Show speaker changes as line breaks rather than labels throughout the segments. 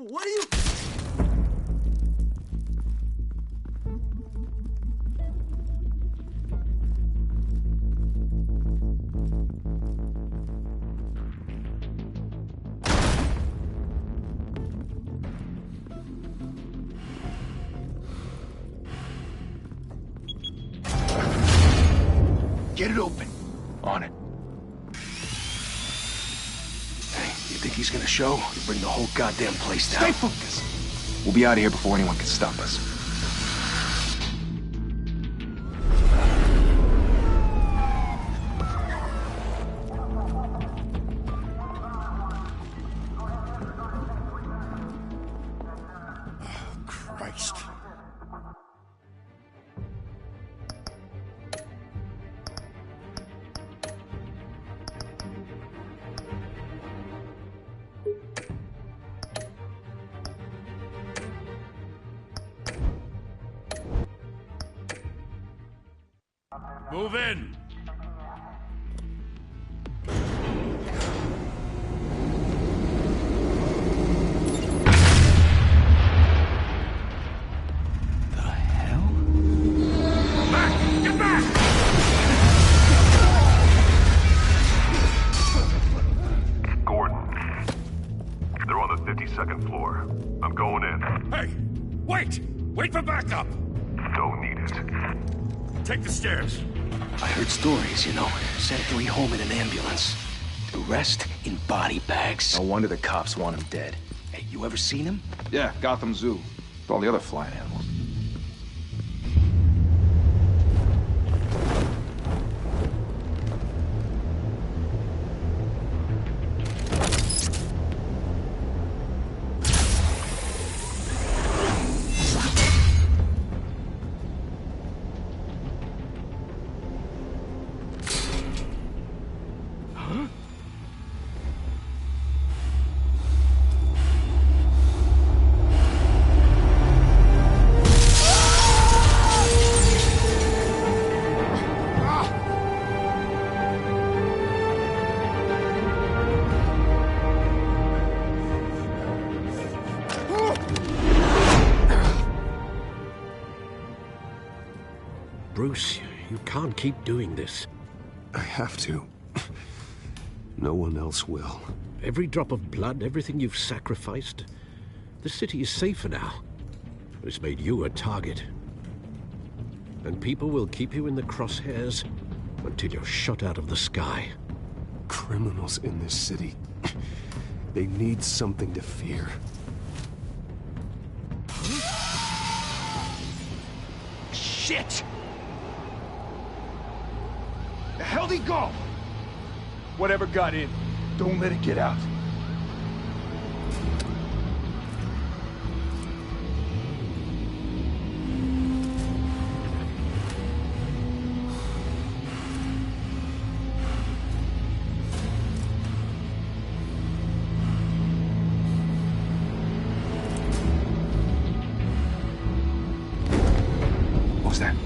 What are you...
Get it open. On it. Hey, you think he's gonna show? Bring the whole goddamn place down.
Stay focused. We'll be out of here before anyone can stop us.
Christ.
Move in!
The hell?
Back! Get back!
Gordon. They're on the 52nd floor. I'm going in.
Hey! Wait! Wait for backup!
Don't need it.
Take the stairs.
I heard stories, you know. Sent 3 home in an ambulance. The rest in body bags.
No wonder the cops want him dead.
Hey, you ever seen him?
Yeah, Gotham Zoo. With all the other flying animals.
Bruce, you can't keep doing this.
I have to. No one else will.
Every drop of blood, everything you've sacrificed. The city is safer now. It's made you a target. And people will keep you in the crosshairs until you're shot out of the sky.
Criminals in this city. They need something to fear.
Shit! The hell'd he go?
Whatever got in, don't let it get out.
What was that?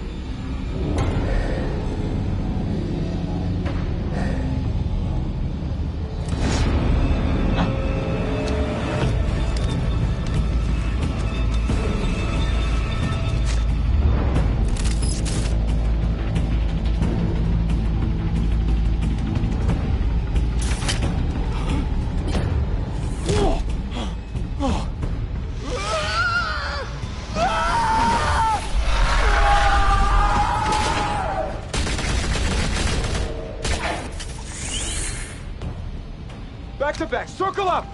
Back to back, circle up!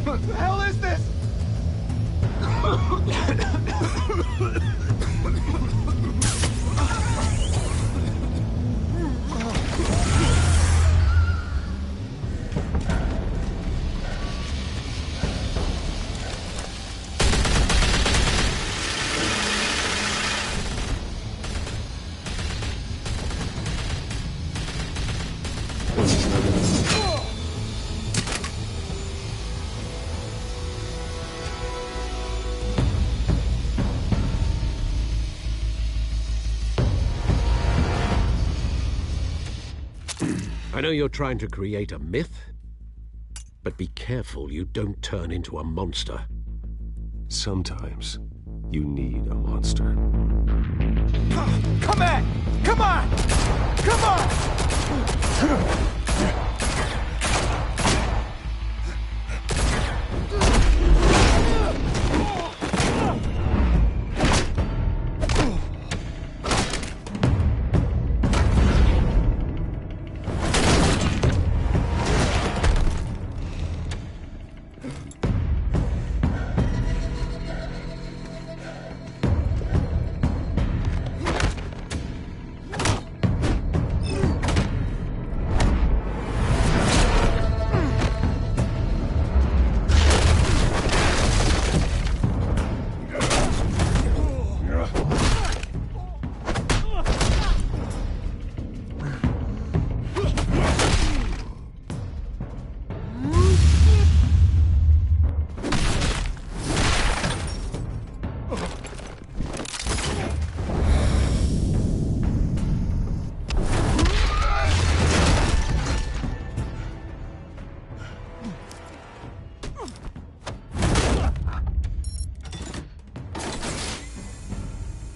What the hell is this?
I know you're trying to create a myth, but be careful you don't turn into a monster.
Sometimes you need a monster.
Come on! Come on! Come on!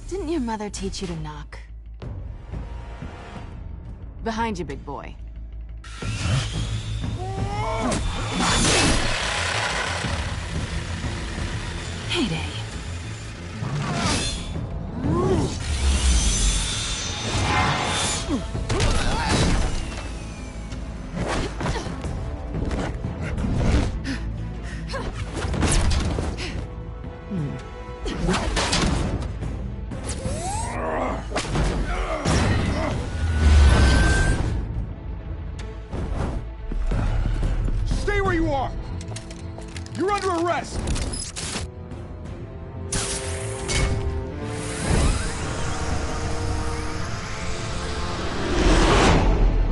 Didn't your mother teach you to knock? Behind you, big boy. Heyday.
Stay where you are! You're under arrest!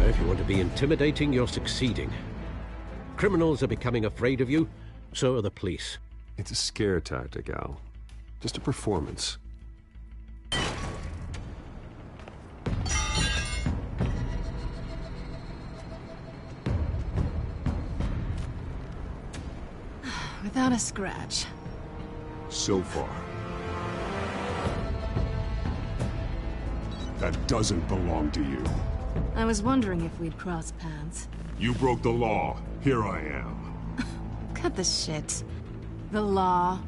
If you want to be intimidating, you're succeeding. Criminals are becoming afraid of you, so are the police.
It's a scare tactic, Al. Just a performance.
Without a scratch.
So far. That doesn't belong to you.
I was wondering if we'd cross paths.
You broke the law. Here I am.
Cut the shit. The law.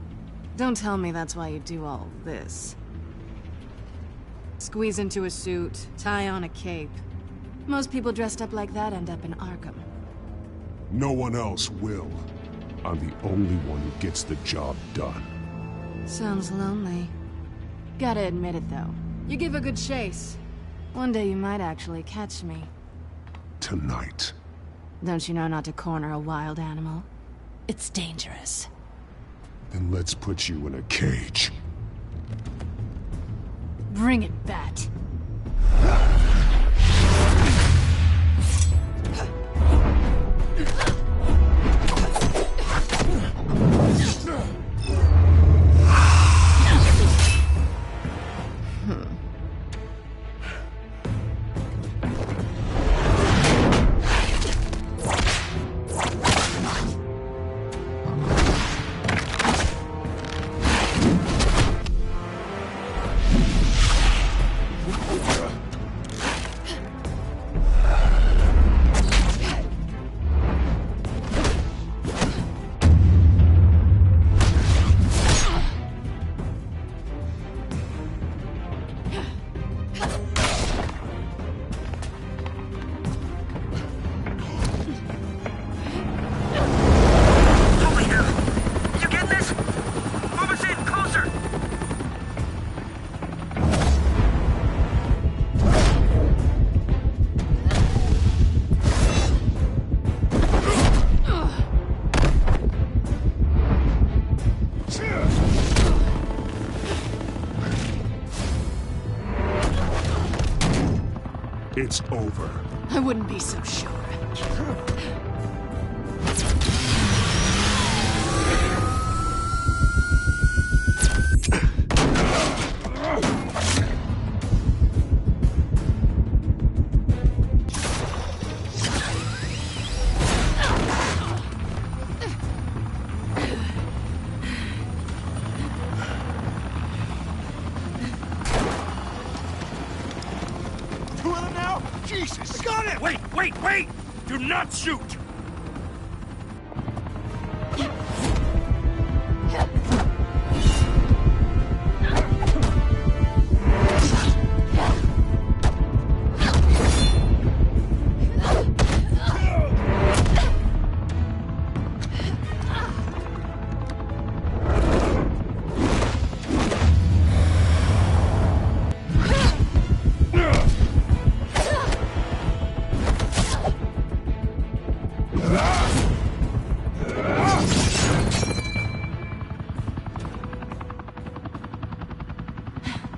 Don't tell me that's why you do all this. Squeeze into a suit, tie on a cape. Most people dressed up like that end up in Arkham.
No one else will. I'm the only one who gets the job done.
Sounds lonely. Gotta admit it, though. You give a good chase. One day you might actually catch me.
Tonight.
Don't you know not to corner a wild animal? It's dangerous.
Then let's put you in a cage.
Bring it, Bat.
It's over.
I wouldn't be so sure.
Got him!
Wait! Do not shoot!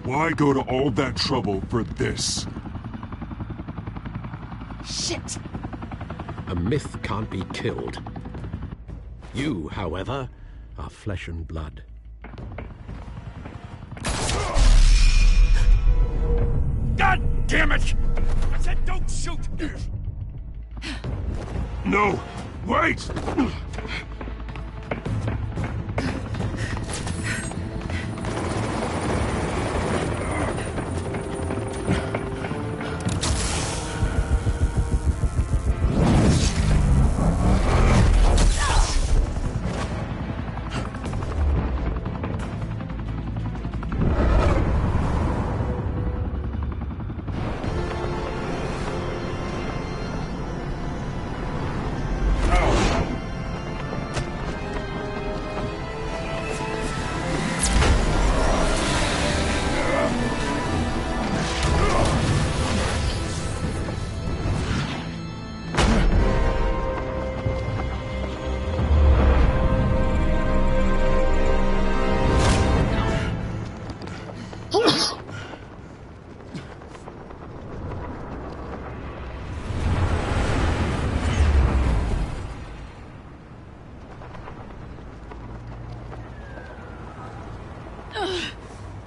Why go to all that trouble for this?
Shit!
A myth can't be killed. You, however, are flesh and blood.
God damn it! I said don't shoot!
No! Wait!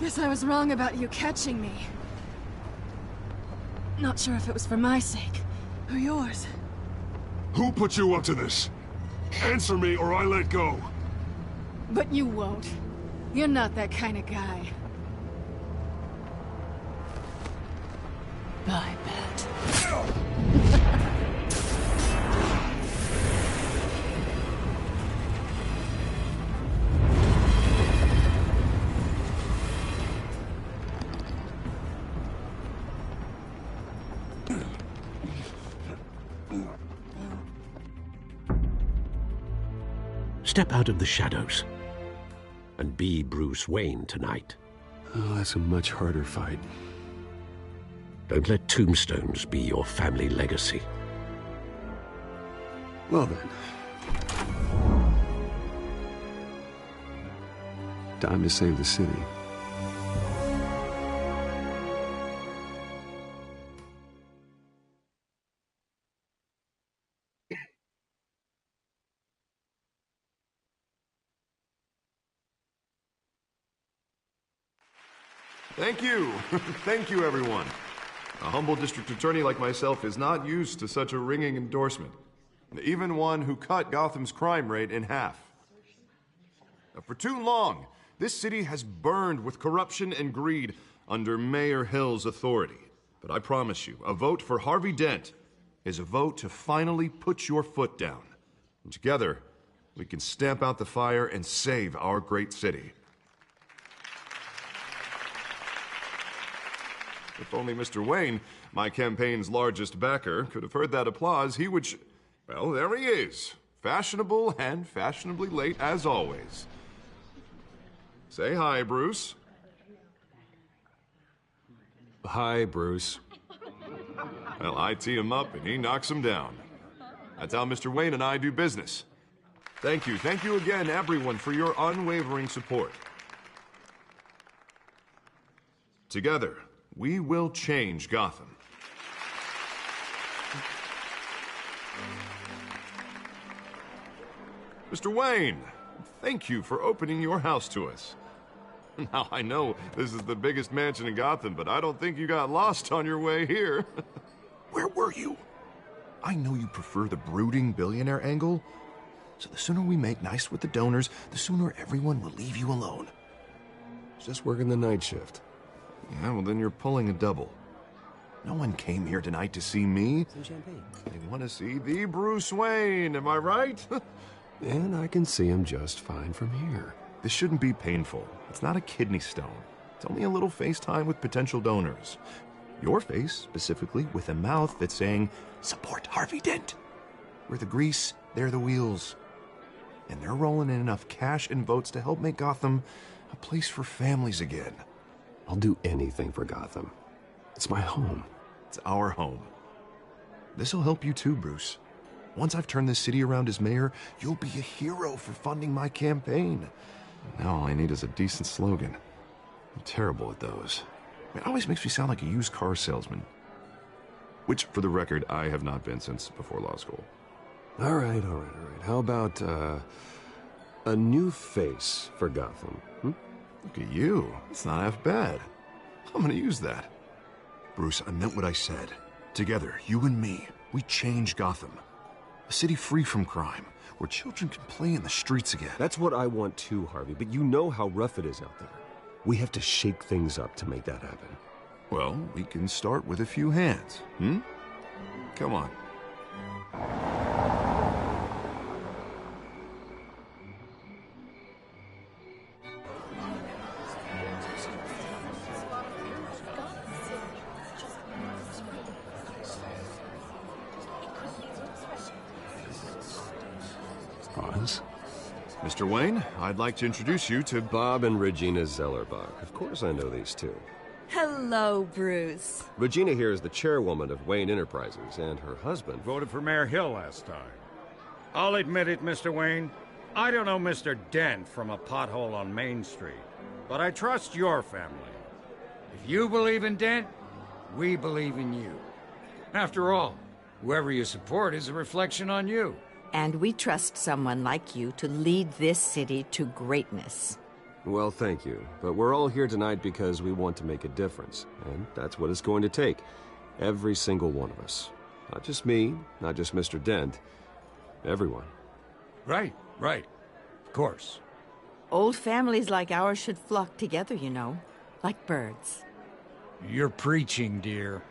Guess I was wrong about you catching me. Not sure if it was for my sake, or yours.
Who put you up to this? Answer me or I let go.
But you won't. You're not that kind of guy. Bye, Pat.
Step out of the shadows and be Bruce Wayne tonight.
Oh, that's a much harder fight.
Don't let tombstones be your family legacy.
Well then. Time to save the city.
Thank you. Thank you, everyone. A humble district attorney like myself is not used to such a ringing endorsement. Even one who cut Gotham's crime rate in half. For too long, this city has burned with corruption and greed under Mayor Hill's authority. But I promise you, a vote for Harvey Dent is a vote to finally put your foot down. And together, we can stamp out the fire and save our great city. If only Mr. Wayne, my campaign's largest backer, could have heard that applause, he would well, there he is. Fashionable and fashionably late as always. Say hi, Bruce.
Hi, Bruce.
Well, I tee him up and he knocks him down. That's how Mr. Wayne and I do business. Thank you again, everyone, for your unwavering support. Together, we will change Gotham. Mr. Wayne, thank you for opening your house to us. Now, I know this is the biggest mansion in Gotham, but I don't think you got lost on your way here.
Where were you?
I know you prefer the brooding billionaire angle, so the sooner we make nice with the donors, the sooner everyone will leave you alone.
Just working the night shift.
Yeah, well then you're pulling a double. No one came here tonight to see me.
Some champagne.
They want to see the Bruce Wayne, am I right?
And I can see him just fine from here.
This shouldn't be painful. It's not a kidney stone. It's only a little FaceTime with potential donors. Your face, specifically, with a mouth that's saying, support Harvey Dent. We're the grease, they're the wheels. And they're rolling in enough cash and votes to help make Gotham a place for families again.
I'll do anything for Gotham. It's my home.
It's our home. This'll help you too, Bruce. Once I've turned this city around as mayor, you'll be a hero for funding my campaign. Now all I need is a decent slogan. I'm terrible at those. It always makes me sound like a used car salesman. Which, for the record, I have not been since before law school.
All right. How about, a new face for Gotham?
Look at you. It's not half bad. I'm gonna use that. Bruce, I meant what I said. Together, you and me, we change Gotham. A city free from crime, where children can play in the streets again.
That's what I want too, Harvey, but you know how rough it is out there. We have to shake things up to make that happen.
Well, we can start with a few hands, Come on.
Oz?
Mr. Wayne, I'd like to introduce you to
Bob and Regina Zellerbach. Of course I know these two.
Hello, Bruce.
Regina here is the chairwoman of Wayne Enterprises, and her husband...
Voted for Mayor Hill last time. I'll admit it, Mr. Wayne. I don't know Mr. Dent from a pothole on Main Street, but I trust your family. If you believe in Dent, we believe in you. After all, whoever you support is a reflection on you.
And we trust someone like you to lead this city to greatness.
Well, thank you. But we're all here tonight because we want to make a difference. And that's what it's going to take. Every single one of us. Not just me, not just Mr. Dent. Everyone.
Right. Of course.
Old families like ours should flock together, you know. Like birds.
You're preaching, dear.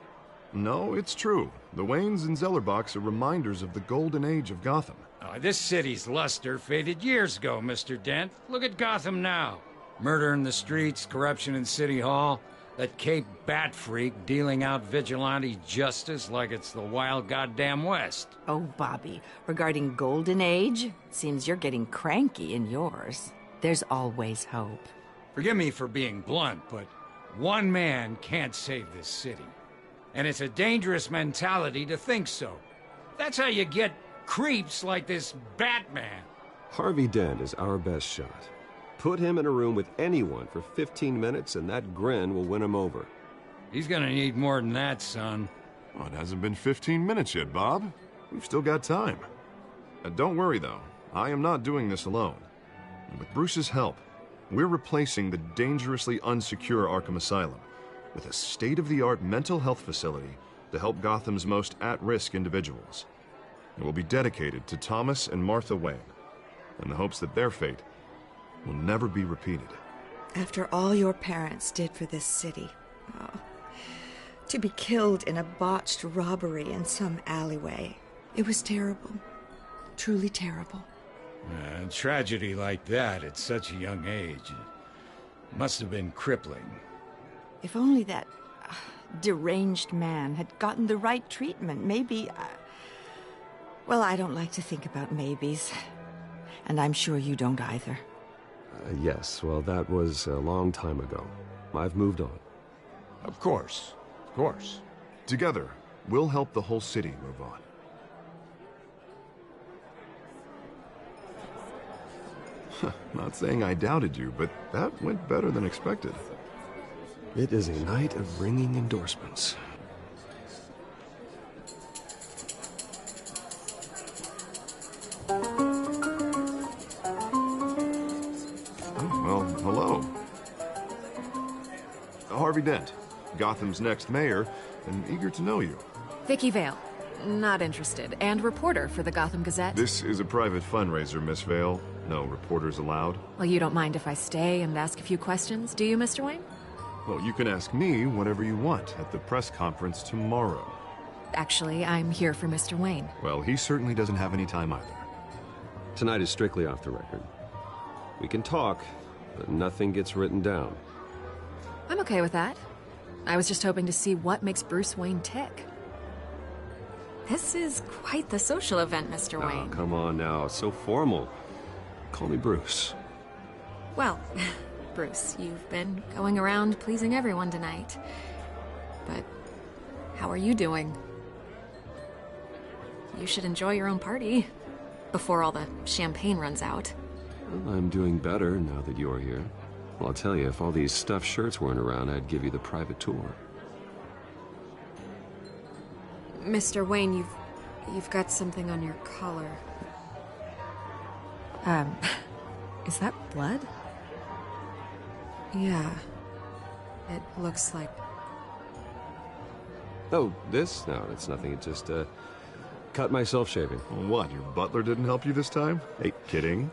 No, it's true. The Waynes and Zellerbachs are reminders of the golden age of Gotham.
This city's luster faded years ago, Mr. Dent. Look at Gotham now. Murder in the streets, corruption in City Hall, that Cape Bat freak dealing out vigilante justice like it's the wild goddamn West.
Oh, Bobby, regarding Golden Age, it seems you're getting cranky in yours. There's always hope.
Forgive me for being blunt, but one man can't save this city. And it's a dangerous mentality to think so. That's how you get creeps like this Batman.
Harvey Dent is our best shot. Put him in a room with anyone for 15 minutes and that grin will win him over.
He's gonna need more than that, son.
Oh, it hasn't been 15 minutes yet, Bob. We've still got time. Don't worry, though. I am not doing this alone. And with Bruce's help, we're replacing the dangerously unsecure Arkham Asylum with a state-of-the-art mental health facility to help Gotham's most at-risk individuals. It will be dedicated to Thomas and Martha Wayne, in the hopes that their fate will never be repeated.
After all your parents did for this city, to be killed in a botched robbery in some alleyway, it was terrible. Truly terrible.
A tragedy like that at such a young age must have been crippling.
If only that deranged man had gotten the right treatment, maybe... Well, I don't like to think about maybes. And I'm sure you don't either.
Yes, well, that was a long time ago. I've moved on.
Of course.
Together, we'll help the whole city move on. Not saying I doubted you, but that went better than expected.
It is a night of ringing endorsements.
Well, hello. Harvey Dent, Gotham's next mayor, and eager to know you.
Vicky Vale. Not interested. And reporter for the Gotham Gazette.
This is a private fundraiser, Miss Vale. No reporters allowed.
Well, you don't mind if I stay and ask a few questions, do you, Mr. Wayne?
Well, you can ask me whatever you want at the press conference tomorrow.
Actually, I'm here for Mr. Wayne.
Well, he certainly doesn't have any time either.
Tonight is strictly off the record. We can talk, but nothing gets written down.
I'm okay with that. I was just hoping to see what makes Bruce Wayne tick. This is quite the social event, Mr. Wayne.
Oh, come on now. So formal. Call me Bruce.
Well, Bruce, you've been going around pleasing everyone tonight. But how are you doing? You should enjoy your own party before all the champagne runs out.
Well, I'm doing better now that you're here. Well, I'll tell you, if all these stuffed shirts weren't around, I'd give you the private tour.
Mr. Wayne, you've got something on your collar. Is that blood? Yeah. It looks like...
Oh, this? No, it's nothing. It just, cut myself shaving.
What, your butler didn't help you this time? Hey, kidding.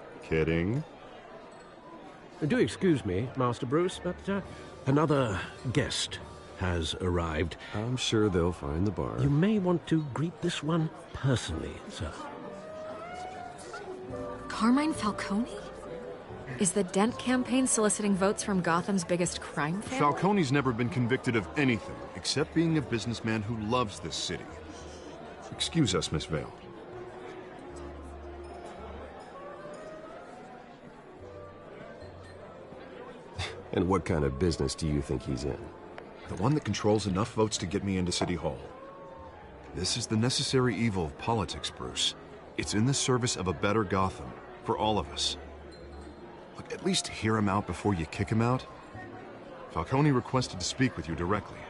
Do excuse me, Master Bruce, but another guest has arrived.
I'm sure they'll find the bar.
You may want to greet this one personally, sir.
Carmine Falcone? Is the Dent campaign soliciting votes from Gotham's biggest crime family?
Falcone's never been convicted of anything, except being a businessman who loves this city. Excuse us, Miss Vale.
And what kind of business do you think he's in?
The one that controls enough votes to get me into City Hall. This is the necessary evil of politics, Bruce. It's in the service of a better Gotham, for all of us. Look, at least hear him out before you kick him out. Falcone requested to speak with you directly.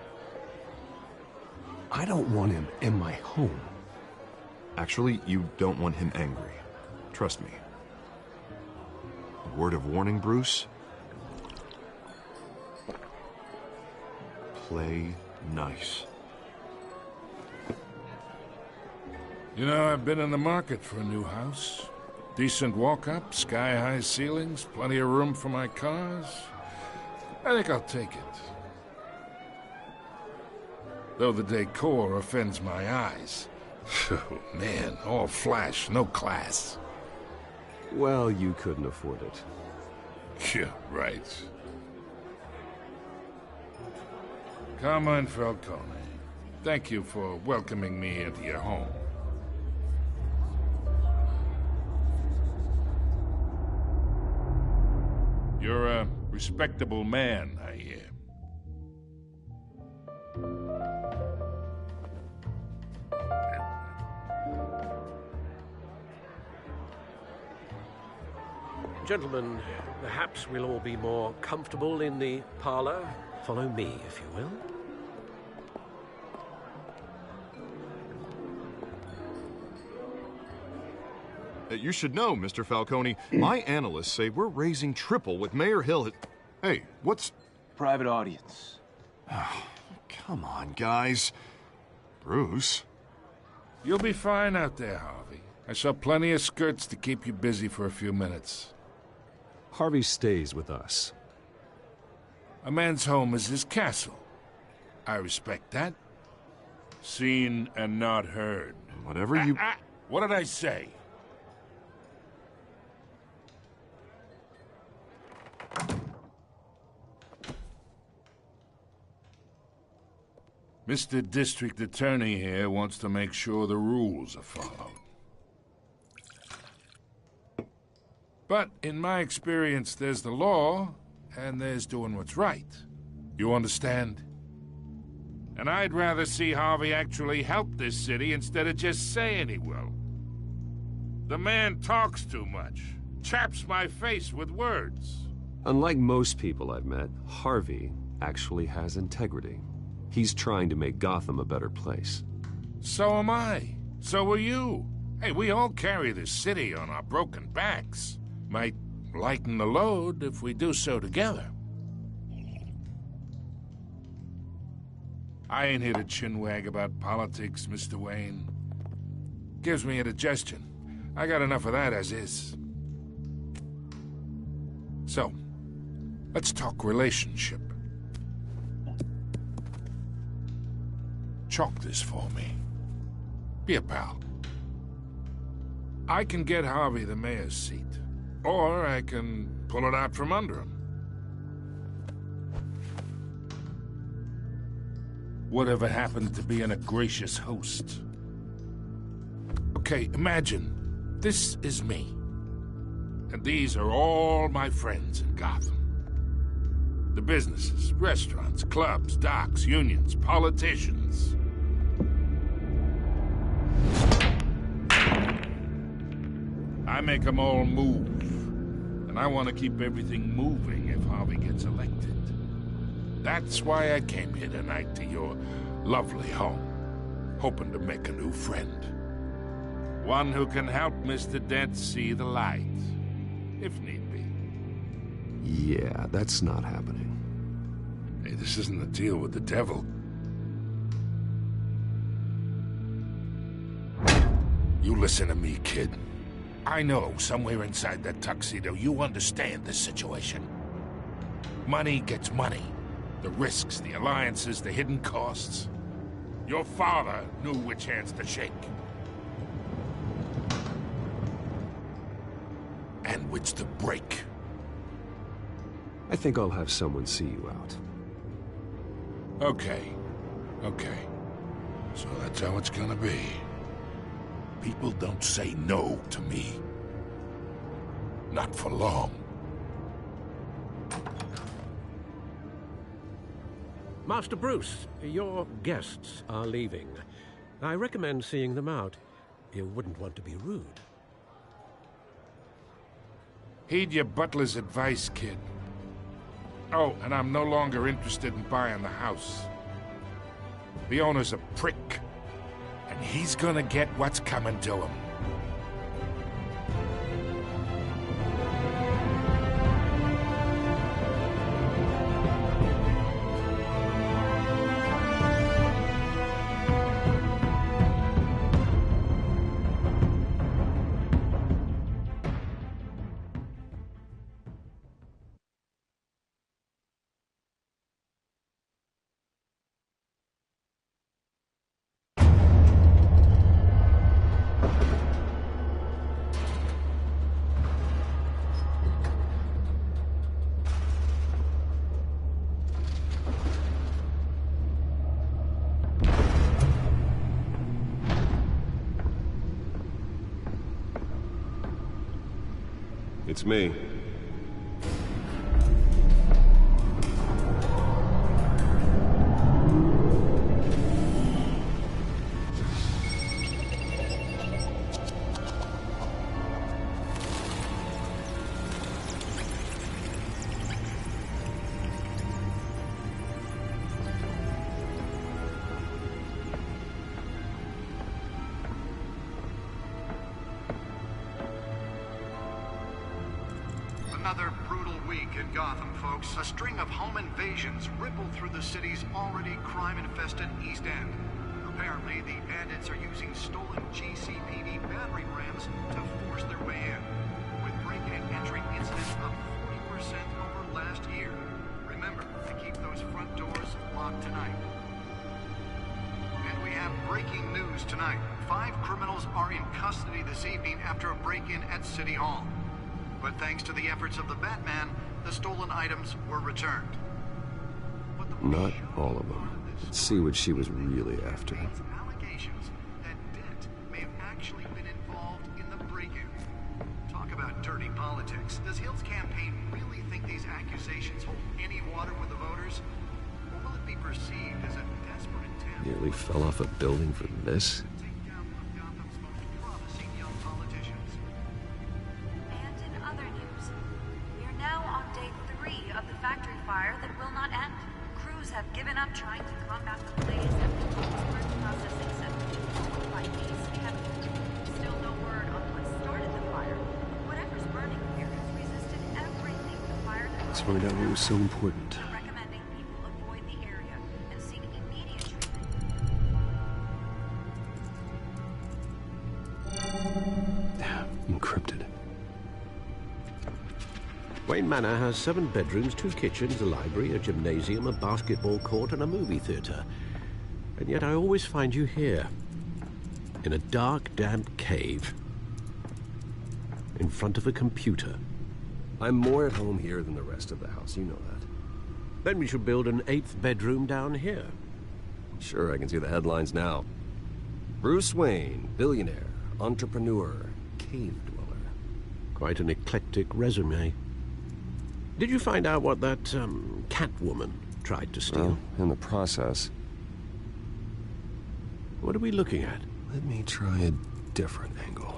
I don't want him in my home.
Actually, you don't want him angry. Trust me. A word of warning, Bruce. Play nice.
You know, I've been in the market for a new house. Decent walk-up, sky-high ceilings, plenty of room for my cars. I think I'll take it. Though the decor offends my eyes. Oh, man, all flash, no class.
Well, you couldn't afford it.
Yeah, right. Carmine Falcone, thank you for welcoming me into your home. You're a respectable man, I hear.
Gentlemen, perhaps we'll all be more comfortable in the parlor. Follow me, if you will.
You should know, Mr. Falcone, my analysts say we're raising triple with Mayor Hill. Hey, what's...
Private audience.
Oh, come on, guys. Bruce?
You'll be fine out there, Harvey. I saw plenty of skirts to keep you busy for a few minutes.
Harvey stays with us.
A man's home is his castle. I respect that. Seen and not heard.
Whatever you...
What did I say? Mr. District Attorney here wants to make sure the rules are followed. But in my experience, there's the law, and there's doing what's right. You understand? And I'd rather see Harvey actually help this city instead of just saying he will. The man talks too much, chaps my face with words.
Unlike most people I've met, Harvey actually has integrity. He's trying to make Gotham a better place.
So am I. So are you. Hey, we all carry this city on our broken backs. Might lighten the load if we do so together. I ain't here to chinwag about politics, Mr. Wayne. Gives me indigestion. I got enough of that as is. So, let's talk relationship. chalk this for me. Be a pal. I can get Harvey the mayor's seat, or I can pull it out from under him. Whatever happened to being a gracious host? Okay, imagine, this is me. And these are all my friends in Gotham. The businesses, restaurants, clubs, docks, unions, politicians. I make them all move. And I want to keep everything moving if Harvey gets elected. That's why I came here tonight to your lovely home, hoping to make a new friend. One who can help Mr. Dent see the light, if need be.
Yeah, that's not happening.
Hey, this isn't a deal with the devil. You listen to me, kid. I know somewhere inside that tuxedo you understand this situation. Money gets money. The risks, the alliances, the hidden costs. Your father knew which hands to shake. And which to break.
I think I'll have someone see you out.
Okay. So that's how it's gonna be. People don't say no to me. Not for long.
Master Bruce, your guests are leaving. I recommend seeing them out. You wouldn't want to be rude.
Heed your butler's advice, kid. Oh, and I'm no longer interested in buying the house. The owner's a prick, and he's gonna get what's coming to him.
It's me.
Another brutal week in Gotham, folks. A string of home invasions rippled through the city's already crime-infested East End. Apparently, the bandits are using stolen GCPD battering rams to force their way in, with break-in and entering incidents up 40% over last year. Remember to keep those front doors locked tonight. And we have breaking news tonight. 5 criminals are in custody this evening after a break-in at City Hall. But thanks to the efforts of the Batman, the stolen items were returned.
Not all of them. Let's see what she was really after.
Allegations that Dent may have actually been involved in the break-in. Talk about dirty politics. Does Hill's campaign really think these accusations hold any water with the voters? Or will it be perceived as a desperate attempt?
Nearly fell off a building for this?
Trying to combat the blaze at the Pittsburgh processing center. Like these, we have still no word on what started the fire. Whatever's burning here has resisted everything the fire.
Let's find out what was so important.
Recommending people avoid the area and seek immediate treatment.
Encrypted.
Wayne Manor has 7 bedrooms, 2 kitchens, a library, a gymnasium, a basketball court, and a movie theater. And yet I always find you here, in a dark, damp cave, in front of a computer.
I'm more at home here than the rest of the house, you know that.
Then we should build an 8th bedroom down here.
Sure, I can see the headlines now. Bruce Wayne, billionaire, entrepreneur, cave dweller.
Quite an eclectic resume. Did you find out what that, Catwoman tried to steal?
Well, in the process.
What are we looking at?
Let me try a different angle.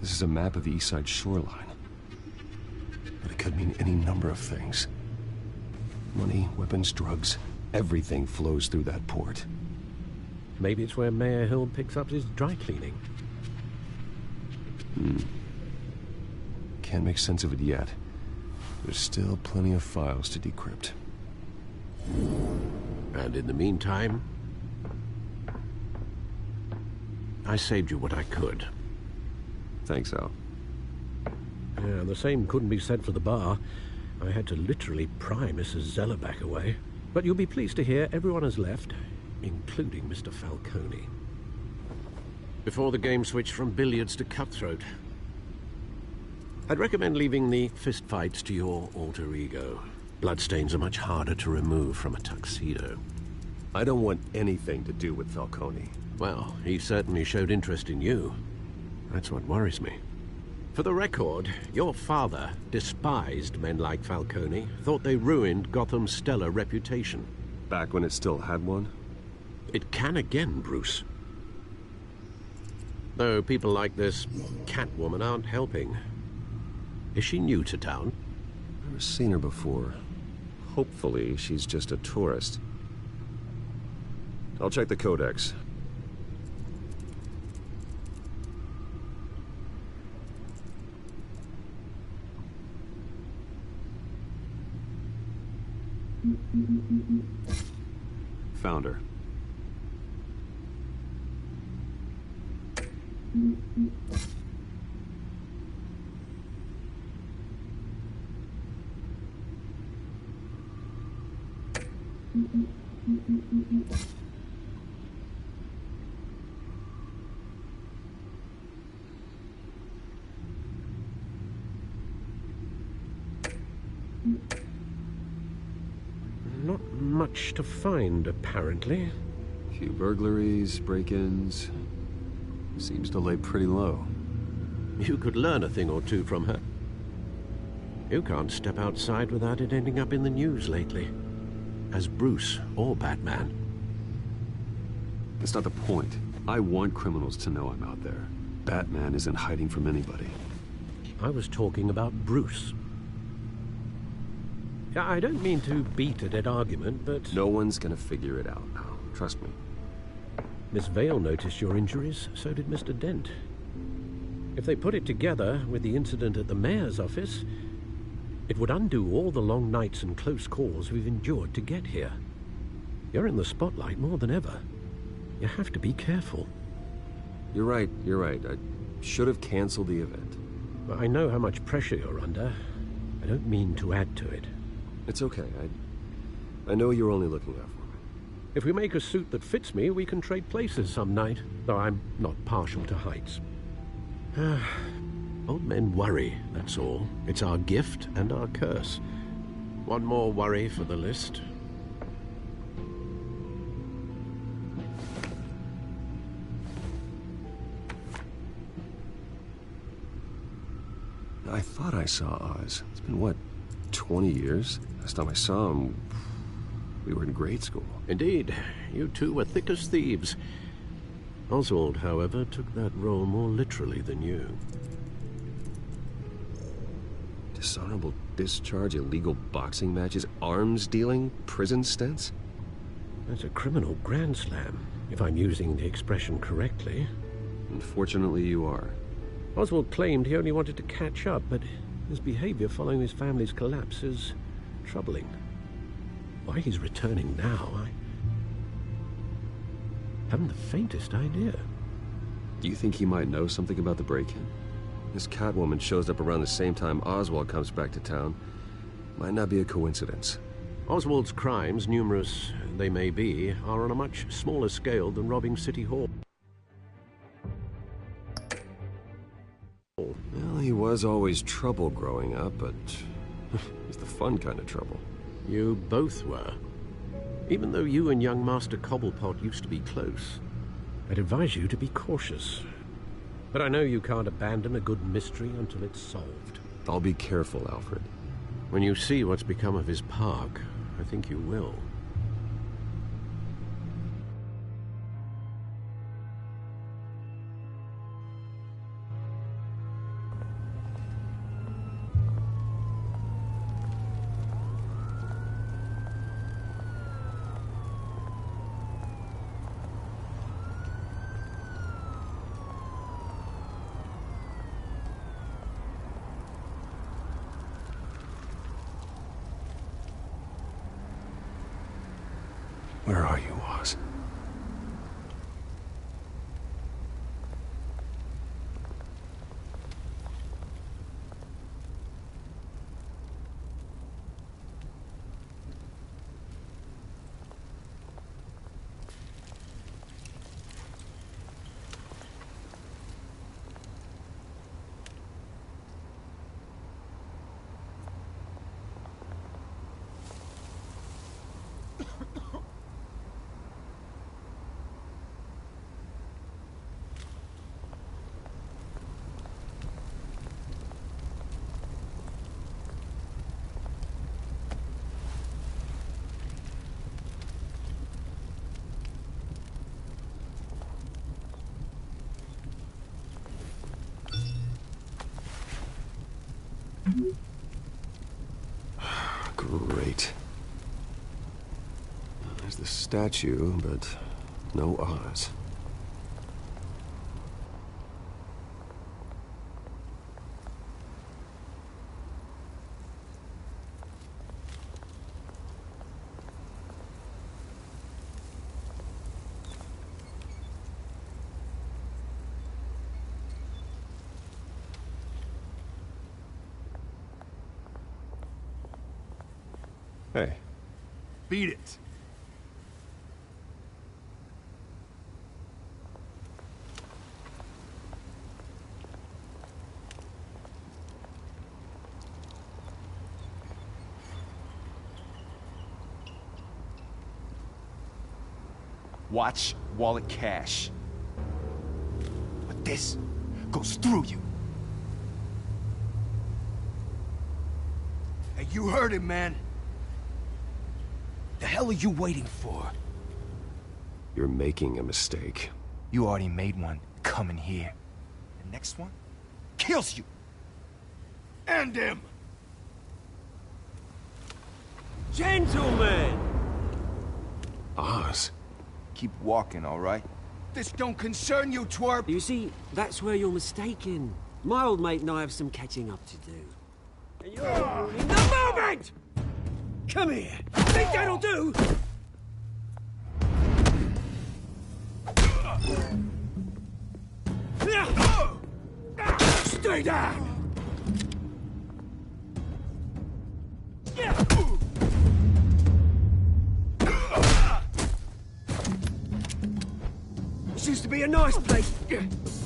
This is a map of the East Side shoreline. But it could mean any number of things. Money, weapons, drugs, everything flows through that port.
Maybe it's where Mayor Hill picks up his dry cleaning.
Can't make sense of it yet. There's still plenty of files to decrypt.
And in the meantime, I saved you what I could.
Thanks, Al.
Yeah, the same couldn't be said for the bar. I had to literally pry Mrs. Zellerback away. But you'll be pleased to hear everyone has left, including Mr. Falcone. Before the game switched from billiards to cutthroat. I'd recommend leaving the fistfights to your alter ego. Bloodstains are much harder to remove from a tuxedo.
I don't want anything to do with Falcone.
Well, he certainly showed interest in you. That's what worries me. For the record, your father despised men like Falcone, thought they ruined Gotham's stellar reputation.
Back when it still had one?
It can again, Bruce. Though people like this Catwoman aren't helping. Is she new to town?
Never seen her before. Hopefully, she's just a tourist. I'll check the codex. Found her.
Not much to find, apparently.
Few burglaries, break-ins. Seems to lay pretty low.
You could learn a thing or two from her. You can't step outside without it ending up in the news lately. As Bruce or Batman.
That's not the point. I want criminals to know I'm out there. Batman isn't hiding from anybody.
I was talking about Bruce. I don't mean to beat a dead argument, but...
No one's gonna figure it out now. Trust me.
Miss Vale noticed your injuries, so did Mr. Dent. If they put it together with the incident at the mayor's office, it would undo all the long nights and close calls we've endured to get here. You're in the spotlight more than ever. You have to be careful.
You're right. I should have canceled the event.
I know how much pressure you're under. I don't mean to add to it.
It's okay. I know you're only looking out for me.
If we make a suit that fits me, we can trade places some night, though I'm not partial to heights. Old men worry, that's all. It's our gift and our curse. One more worry for the list.
I thought I saw Oz. It's been, what, 20 years? Last time I saw him, we were in grade school.
Indeed. You two were thick as thieves. Oswald, however, took that role more literally than you.
Dishonorable discharge, illegal boxing matches, arms dealing, prison stints?
That's a criminal grand slam, if I'm using the expression correctly.
Unfortunately, you are.
Oswald claimed he only wanted to catch up, but his behavior following his family's collapse is troubling. Why he's returning now, I haven't the faintest idea.
Do you think he might know something about the break-in? This Catwoman shows up around the same time Oswald comes back to town. Might not be a coincidence.
Oswald's crimes, numerous they may be, are on a much smaller scale than robbing City Hall.
Well, he was always trouble growing up, but it's the fun kind of trouble.
You both were. Even though you and young Master Cobblepot used to be close, I'd advise you to be cautious. But I know you can't abandon a good mystery until it's solved.
I'll be careful, Alfred.
When you see what's become of his park, I think you will.
Where are you, Oz? Great. There's the statue, but no Oz. Hey.
Beat it. Watch wallet cash. But this goes through you. Hey, you heard him, man. The hell are you waiting for?
You're making a mistake.
You already made one coming here. The next one kills you. And him.
Gentlemen!
Oz.
Keep walking, all right? This don't concern you, twerp.
You see, that's where you're mistaken. My old mate and I have some catching up to do. And you're in the moment! Come here. Think that'll do? Stay down! This used to be a nice place.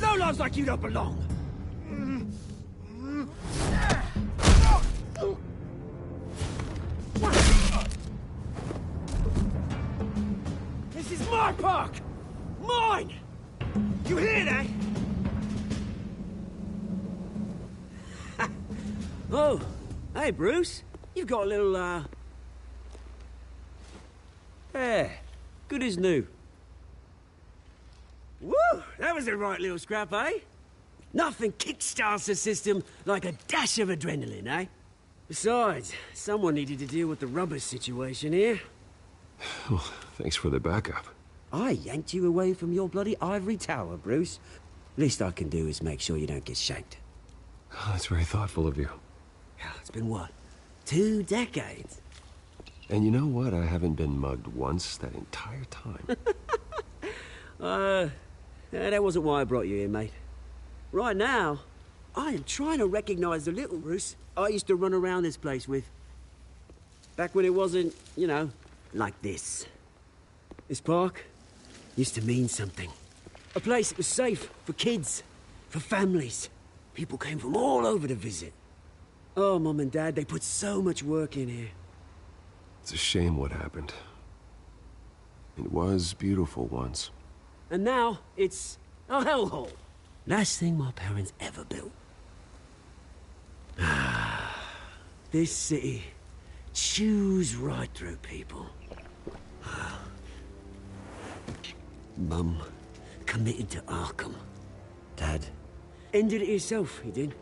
No lives like you don't belong. This is my park! Mine! You hear that? Oh, hey, Bruce. You've got a little, There. Good as new. Woo! That was a right little scrap, eh? Nothing kickstarts the system like a dash of adrenaline, eh? Besides, someone needed to deal with the rubber situation here.
Well, thanks for the backup.
I yanked you away from your bloody ivory tower, Bruce. Least I can do is make sure you don't get shanked.
Oh, that's very thoughtful of you.
Yeah, it's been what? 2 decades?
And you know what? I haven't been mugged once that entire time.
That wasn't why I brought you here, mate. Right now, I am trying to recognize the little Bruce I used to run around this place with. Back when it wasn't, you know, like this. This park used to mean something. A place that was safe for kids, for families. People came from all over to visit. Oh, Mum and Dad, they put so much work in here.
It's a shame what happened. It was beautiful once.
And now, it's a hellhole. Last thing my parents ever built. This city chews right through people. Mum committed to Arkham. Dad ended it himself, he did.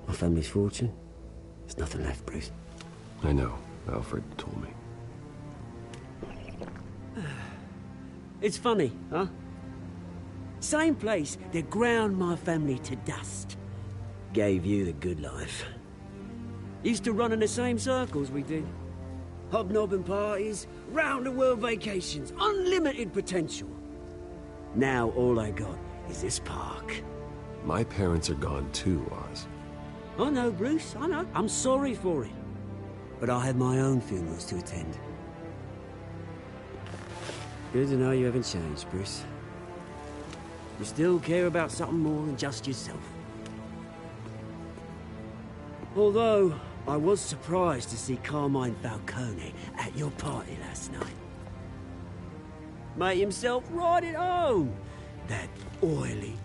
My family's fortune, there's nothing left, Bruce.
I know. Alfred told me.
It's funny, huh? Same place that ground my family to dust. Gave you the good life. Used to run in the same circles we did. Hobnobbing parties, round-the-world vacations, unlimited potential. Now all I got is this park.
My parents are gone too, Oz.
I know, Bruce, I know. I'm sorry for it. But I have my own funerals to attend. Good to know you haven't changed, Bruce. You still care about something more than just yourself. Although, I was surprised to see Carmine Falcone at your party last night. Made himself right at home. That oily...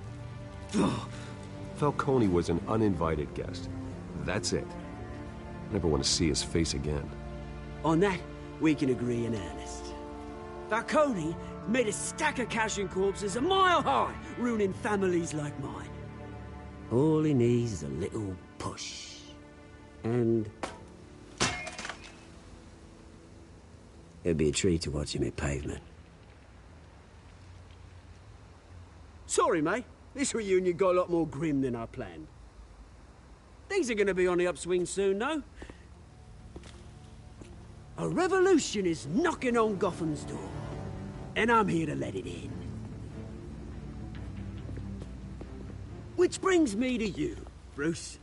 Falcone was an uninvited guest. That's it. Never want to see his face again.
On that, we can agree in earnest. Falcone made a stack of cash and corpses a mile high, ruining families like mine. All he needs is a little push. And... it'd be a treat to watch him hit pavement. Sorry, mate. This reunion got a lot more grim than I planned. Things are gonna be on the upswing soon, though. A revolution is knocking on Gotham's door. And I'm here to let it in. Which brings me to you, Bruce.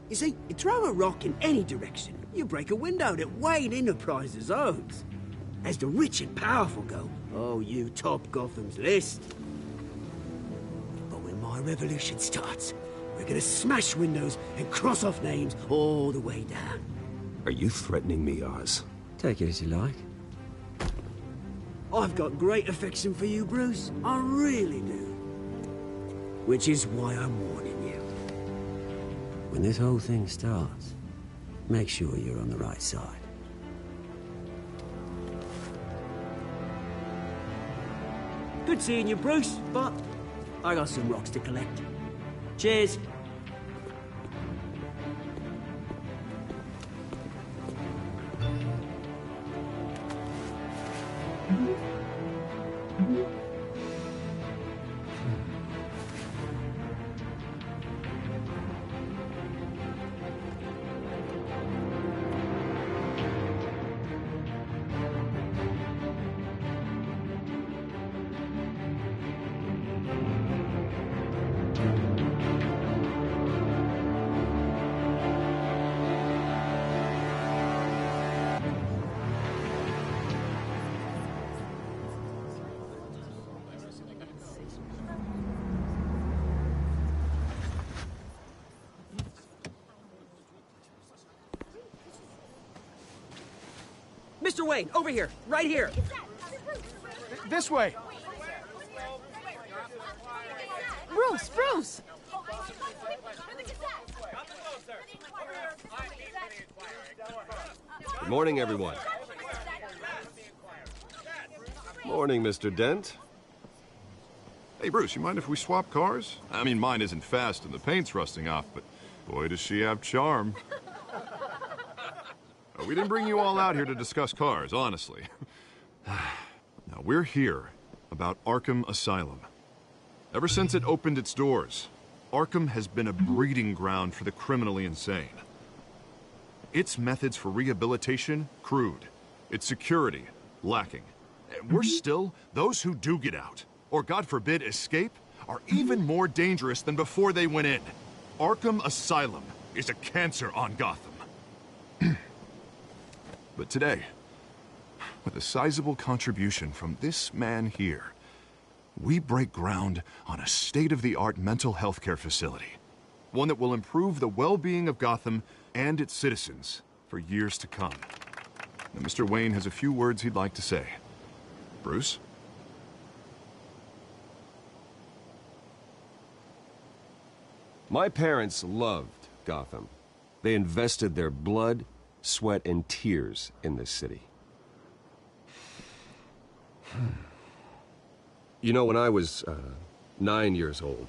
You see, you throw a rock in any direction, you break a window that Wayne Enterprises owns. As the rich and powerful go, oh, you top Gotham's list. But when my revolution starts, we're gonna smash windows and cross off names all the way down.
Are you threatening me, Oz?
Take it as you like. I've got great affection for you, Bruce. I really do. Which is why I'm warning you. When this whole thing starts, make sure you're on the right side. Good seeing you, Bruce, but I got some rocks to collect. Cheers. Mr. Wayne, over here, right here.
This way.
Bruce, Bruce!
Good morning, everyone. Morning, Mr. Dent.
Hey, Bruce, you mind if we swap cars? I mean, mine isn't fast and the paint's rusting off, but boy, does she have charm. We didn't bring you all out here to discuss cars, honestly. Now, we're here about Arkham Asylum. Ever since it opened its doors, Arkham has been a breeding ground for the criminally insane. Its methods for rehabilitation, crude. Its security, lacking. And worse still, those who do get out, or God forbid, escape, are even more dangerous than before they went in. Arkham Asylum is a cancer on Gotham. But today, with a sizable contribution from this man here, we break ground on a state-of-the-art mental health care facility. One that will improve the well-being of Gotham and its citizens for years to come. Now, Mr. Wayne has a few words he'd like to say. Bruce?
My parents loved Gotham. They invested their blood, sweat, and tears in this city. You know, when I was 9 years old,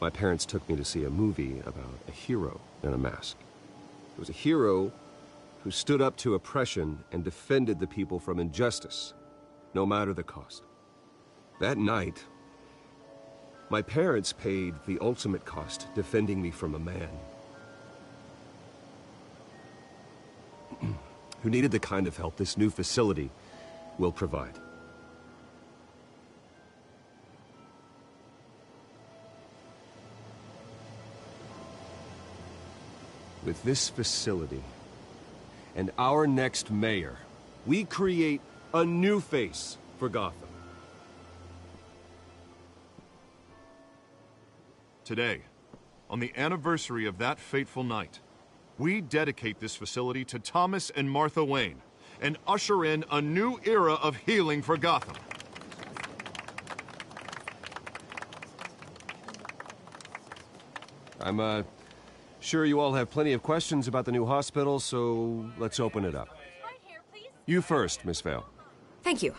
my parents took me to see a movie about a hero in a mask. It was a hero who stood up to oppression and defended the people from injustice, no matter the cost. That night, my parents paid the ultimate cost defending me from a man who needed the kind of help this new facility will provide. With this facility and our next mayor, we create a new face for Gotham.
Today, on the anniversary of that fateful night, we dedicate this facility to Thomas and Martha Wayne and usher in a new era of healing for Gotham.
I'm sure you all have plenty of questions about the new hospital, so let's open it up. You first, Miss Vale.
Thank you.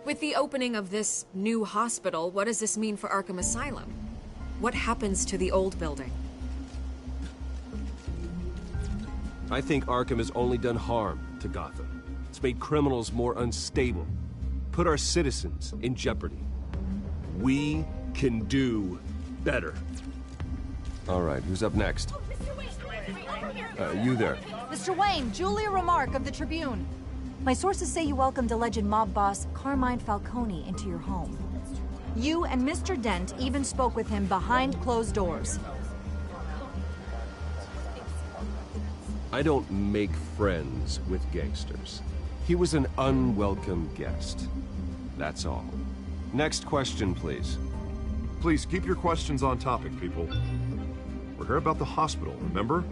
With the opening of this new hospital, what does this mean for Arkham Asylum? What happens to the old building?
I think Arkham has only done harm to Gotham. It's made criminals more unstable, put our citizens in jeopardy. We can do better. All right, who's up next? You there.
Mr. Wayne, Julia Remark of the Tribune. My sources say you welcomed alleged mob boss Carmine Falcone into your home. You and Mr. Dent even spoke with him behind closed doors.
I don't make friends with gangsters. He was an unwelcome guest. That's all. Next question, please.
Please keep your questions on topic, people. We're here about the hospital, remember?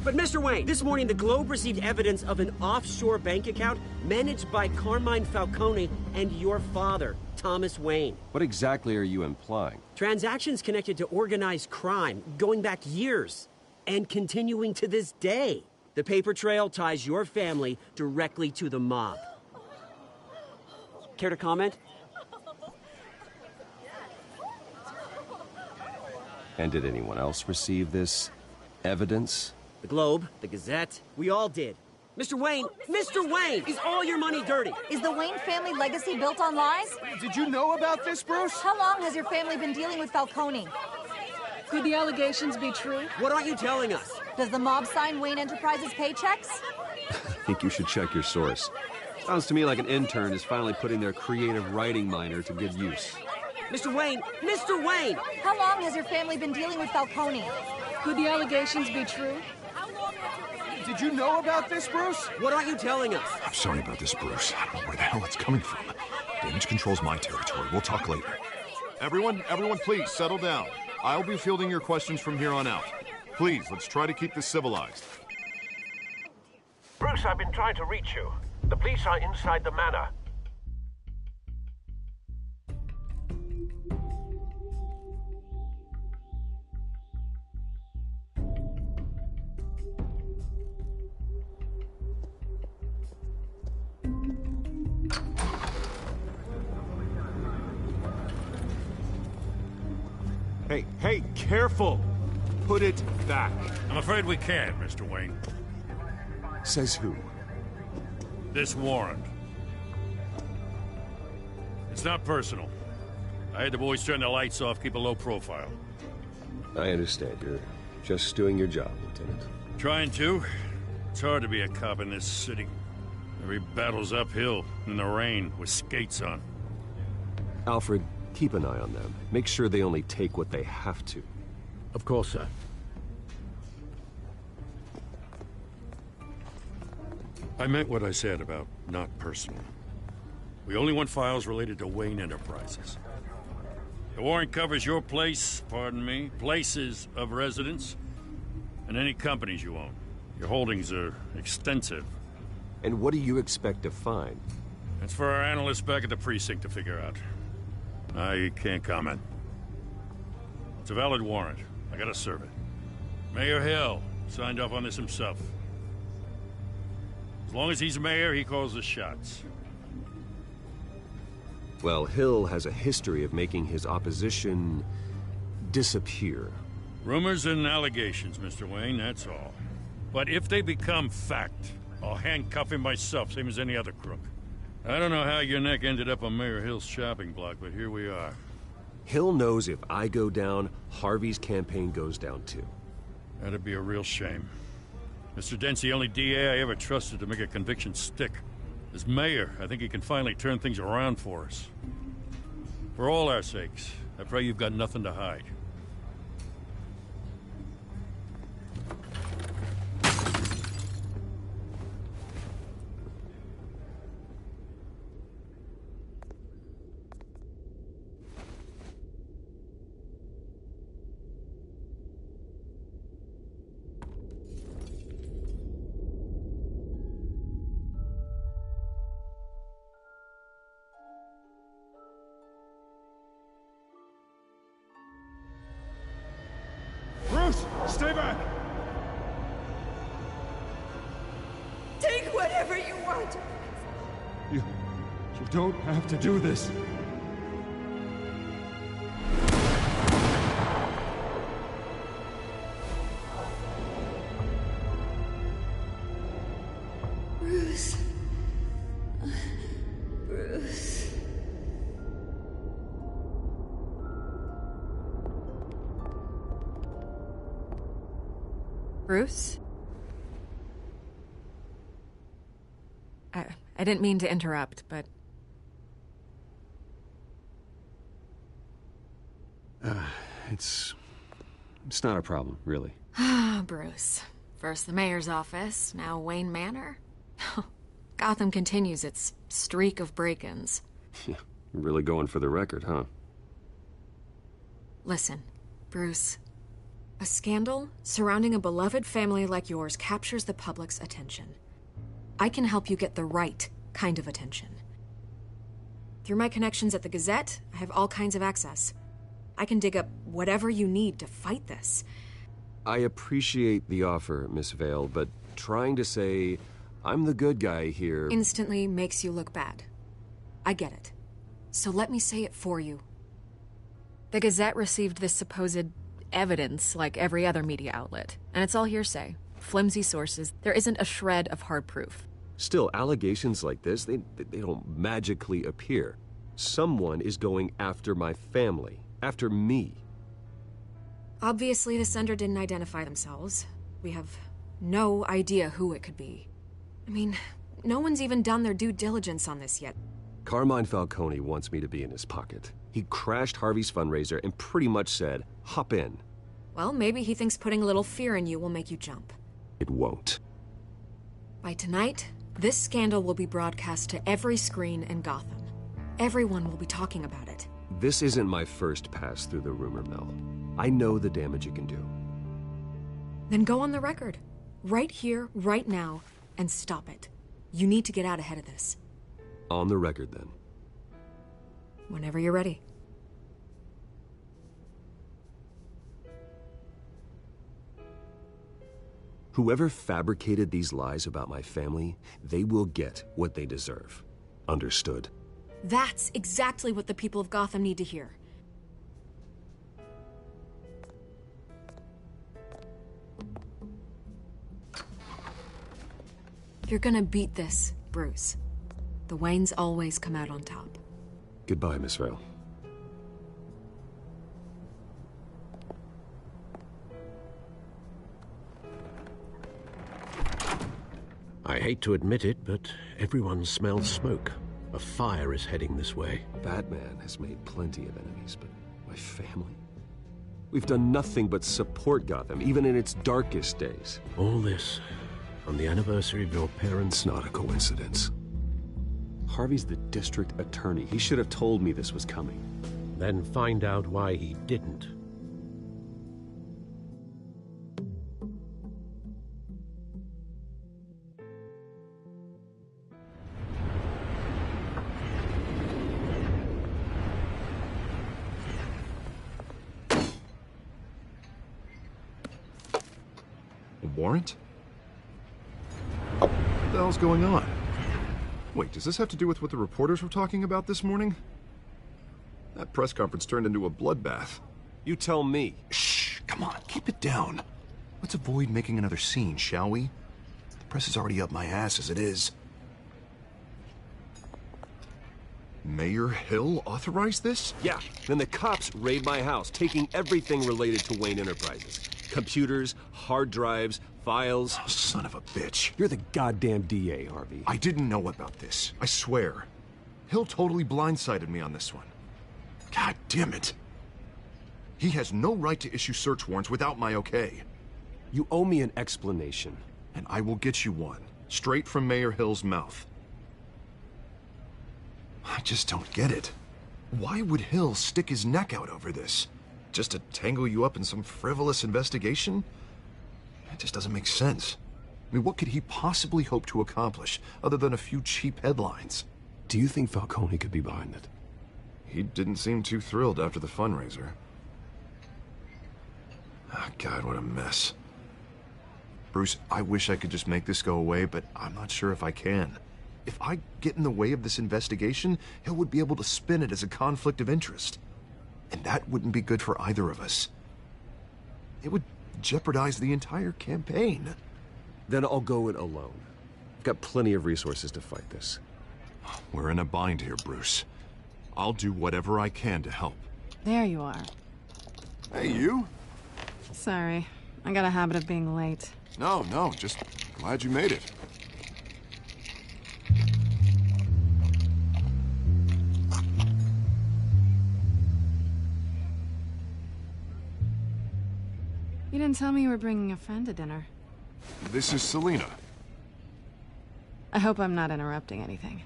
But Mr. Wayne, this morning the Globe received evidence of an offshore bank account managed by Carmine Falcone and your father, Thomas Wayne.
What exactly are you implying?
Transactions connected to organized crime, going back years, and continuing to this day. The paper trail ties your family directly to the mob. Care to comment?
And did anyone else receive this evidence?
The Globe, the Gazette, we all did. Mr. Wayne, Mr. Wayne, is all your money dirty?
Is the Wayne family legacy built on lies?
Did you know about this, Bruce?
How long has your family been dealing with Falcone?
Could the allegations be true?
What aren't you telling us?
Does the mob sign Wayne Enterprises paychecks?
I think you should check your source. Sounds to me like an intern is finally putting their creative writing minor to good use.
Mr. Wayne! Mr. Wayne!
How long has your family been dealing with Falcone?
Could the allegations be true?
Did you know about this, Bruce?
What aren't you telling us?
I'm sorry about this, Bruce. I don't know where the hell it's coming from. Damage control's my territory. We'll talk later. Everyone, please, settle down. I'll be fielding your questions from here on out. Please, let's try to keep this civilized.
Bruce, I've been trying to reach you. The police are inside the manor.
Hey, careful! Put it back.
I'm afraid we can't, Mr. Wayne.
Says who?
This warrant. It's not personal. I had the boys turn the lights off, keep a low profile.
I understand. You're just doing your job, Lieutenant.
Trying to. It's hard to be a cop in this city. Every battle's uphill, in the rain, with skates on.
Alfred, keep an eye on them. Make sure they only take what they have to.
Of course, sir.
I meant what I said about not personal. We only want files related to Wayne Enterprises. The warrant covers your place, pardon me, places of residence, and any companies you own. Your holdings are extensive.
And what do you expect to find?
That's for our analysts back at the precinct to figure out. I can't comment. It's a valid warrant. I gotta serve it. Mayor Hill signed off on this himself. As long as he's mayor, he calls the shots.
Well, Hill has a history of making his opposition disappear.
Rumors and allegations, Mr. Wayne, that's all. But if they become fact, I'll handcuff him myself, same as any other crook. I don't know how your neck ended up on Mayor Hill's shopping block, but here we are.
Hill knows if I go down, Harvey's campaign goes down too.
That'd be a real shame. Mr. Dent's the only DA I ever trusted to make a conviction stick. As mayor, I think he can finally turn things around for us. For all our sakes, I pray you've got nothing to hide.
Bruce, stay back!
Take whatever you want.
You don't have to do this.
Bruce. Bruce.
Bruce? I didn't mean to interrupt, but...
It's not a problem, really.
Ah, Bruce. First the mayor's office, now Wayne Manor. Gotham continues its streak of break-ins.
You're really going for the record, huh?
Listen, Bruce. A scandal surrounding a beloved family like yours captures the public's attention. I can help you get the right kind of attention. Through my connections at the Gazette, I have all kinds of access. I can dig up whatever you need to fight this.
I appreciate the offer, Miss Vale, but trying to say I'm the good guy here...
instantly makes you look bad. I get it. So let me say it for you. The Gazette received this supposed evidence like every other media outlet, and it's all hearsay. Flimsy sources. There isn't a shred of hard proof.
Still, allegations like this, they don't magically appear. Someone is going after my family. After me.
Obviously, the sender didn't identify themselves. We have no idea who it could be. I mean, no one's even done their due diligence on this yet.
Carmine Falcone wants me to be in his pocket. He crashed Harvey's fundraiser and pretty much said, hop in.
Well, maybe he thinks putting a little fear in you will make you jump.
It won't.
By tonight, this scandal will be broadcast to every screen in Gotham. Everyone will be talking about it.
This isn't my first pass through the rumor mill. I know the damage it can do.
Then go on the record. Right here, right now, and stop it. You need to get out ahead of this.
On the record, then.
Whenever you're ready.
Whoever fabricated these lies about my family, they will get what they deserve. Understood?
That's exactly what the people of Gotham need to hear. You're gonna beat this, Bruce. The Waynes always come out on top.
Goodbye, Miss Vale.
I hate to admit it, but everyone smells smoke. A fire is heading this way.
Batman has made plenty of enemies, but my family? We've done nothing but support Gotham, even in its darkest days.
All this on the anniversary of your parents'
Not a coincidence. Harvey's the district attorney. He should have told me this was coming.
Then find out why he didn't.
A warrant? What the hell's going on? Wait, does this have to do with what the reporters were talking about this morning? That press conference turned into a bloodbath.
You tell me.
Shh, come on, keep it down. Let's avoid making another scene, shall we? The press is already up my ass as it is. Mayor Hill authorized this?
Yeah, then the cops raid my house, taking everything related to Wayne Enterprises. Computers, hard drives, files.
Oh, son of a bitch.
You're the goddamn DA, Harvey.
I didn't know about this, I swear. Hill totally blindsided me on this one. God damn it. He has no right to issue search warrants without my okay.
You owe me an explanation.
And I will get you one, straight from Mayor Hill's mouth. I just don't get it. Why would Hill stick his neck out over this? Just to tangle you up in some frivolous investigation? It just doesn't make sense. I mean, what could he possibly hope to accomplish other than a few cheap headlines?
Do you think Falcone could be behind it?
He didn't seem too thrilled after the fundraiser. Ah, God, what a mess. Bruce, I wish I could just make this go away, but I'm not sure if I can. If I get in the way of this investigation, Hill would be able to spin it as a conflict of interest. And that wouldn't be good for either of us. It would jeopardize the entire campaign.
Then I'll go it alone. I've got plenty of resources to fight this.
We're in a bind here, Bruce. I'll do whatever I can to help.
There you are.
Hey, you?
Sorry. I got a habit of being late.
No, just glad you made it.
You didn't tell me you were bringing a friend to dinner.
This is Selina.
I hope I'm not interrupting anything.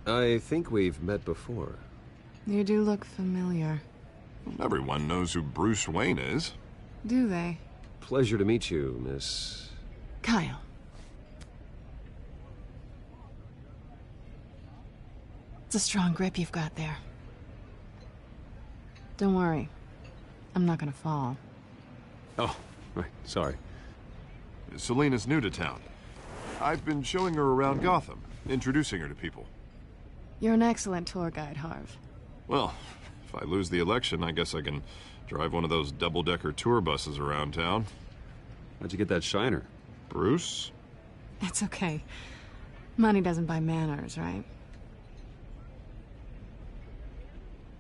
I think we've met before.
You do look familiar.
Everyone knows who Bruce Wayne is.
Do they?
Pleasure to meet you, Miss...
Kyle. It's a strong grip you've got there. Don't worry. I'm not gonna fall.
Oh, right, sorry.
Selina's new to town. I've been showing her around Gotham, introducing her to people.
You're an excellent tour guide, Harv.
Well, if I lose the election, I guess I can drive one of those double-decker tour buses around town.
How'd you get that shiner?
Bruce?
It's okay. Money doesn't buy manners, right?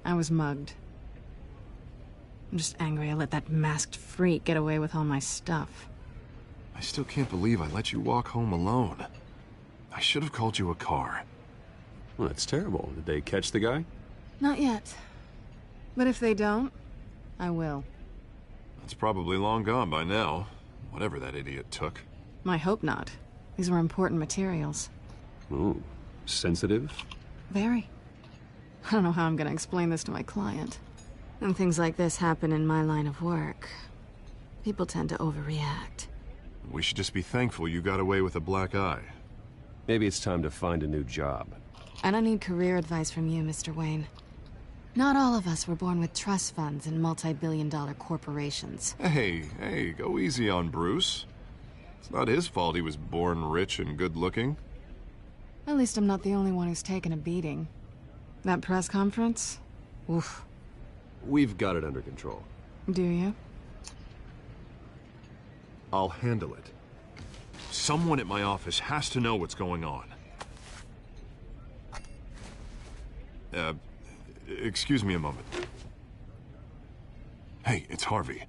I was mugged. I'm just angry I let that masked freak get away with all my stuff.
I still can't believe I let you walk home alone. I should have called you a car.
Well, that's terrible. Did they catch the guy?
Not yet. But if they don't, I will.
That's probably long gone by now. Whatever that idiot took.
I hope not. These were important materials.
Ooh, sensitive?
Very. I don't know how I'm gonna explain this to my client. When things like this happen in my line of work, people tend to overreact.
We should just be thankful you got away with a black eye.
Maybe it's time to find a new job.
I don't need career advice from you, Mr. Wayne. Not all of us were born with trust funds and multi-billion-dollar corporations.
Hey, go easy on Bruce. It's not his fault he was born rich and good-looking.
At least I'm not the only one who's taken a beating. That press conference? Oof.
We've got it under control.
Do you?
I'll handle it. Someone at my office has to know what's going on. Excuse me a moment.
Hey, it's Harvey.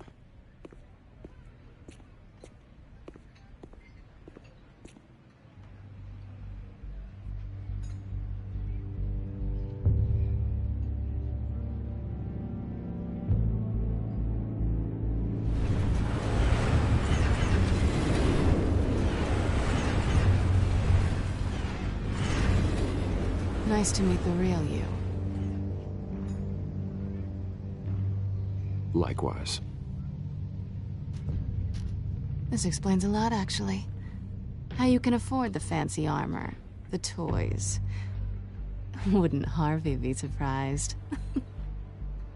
Nice to meet the real you.
Likewise.
This explains a lot, actually. How you can afford the fancy armor, the toys. Wouldn't Harvey be surprised?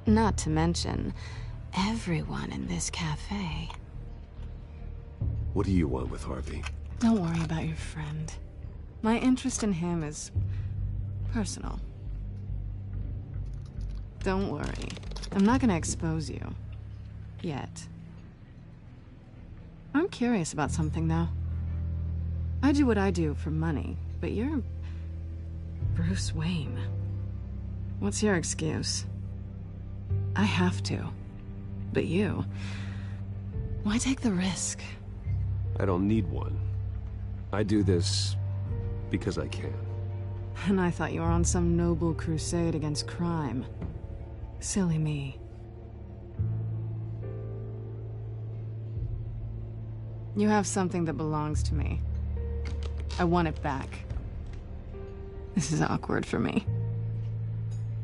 Not to mention, everyone in this cafe.
What do you want with Harvey?
Don't worry about your friend. My interest in him is personal. Don't worry. I'm not gonna expose you. Yet. I'm curious about something, though. I do what I do for money, but you're Bruce Wayne. What's your excuse? I have to. But you... why take the risk?
I don't need one. I do this because I can.
And I thought you were on some noble crusade against crime. Silly me. You have something that belongs to me. I want it back. This is awkward for me.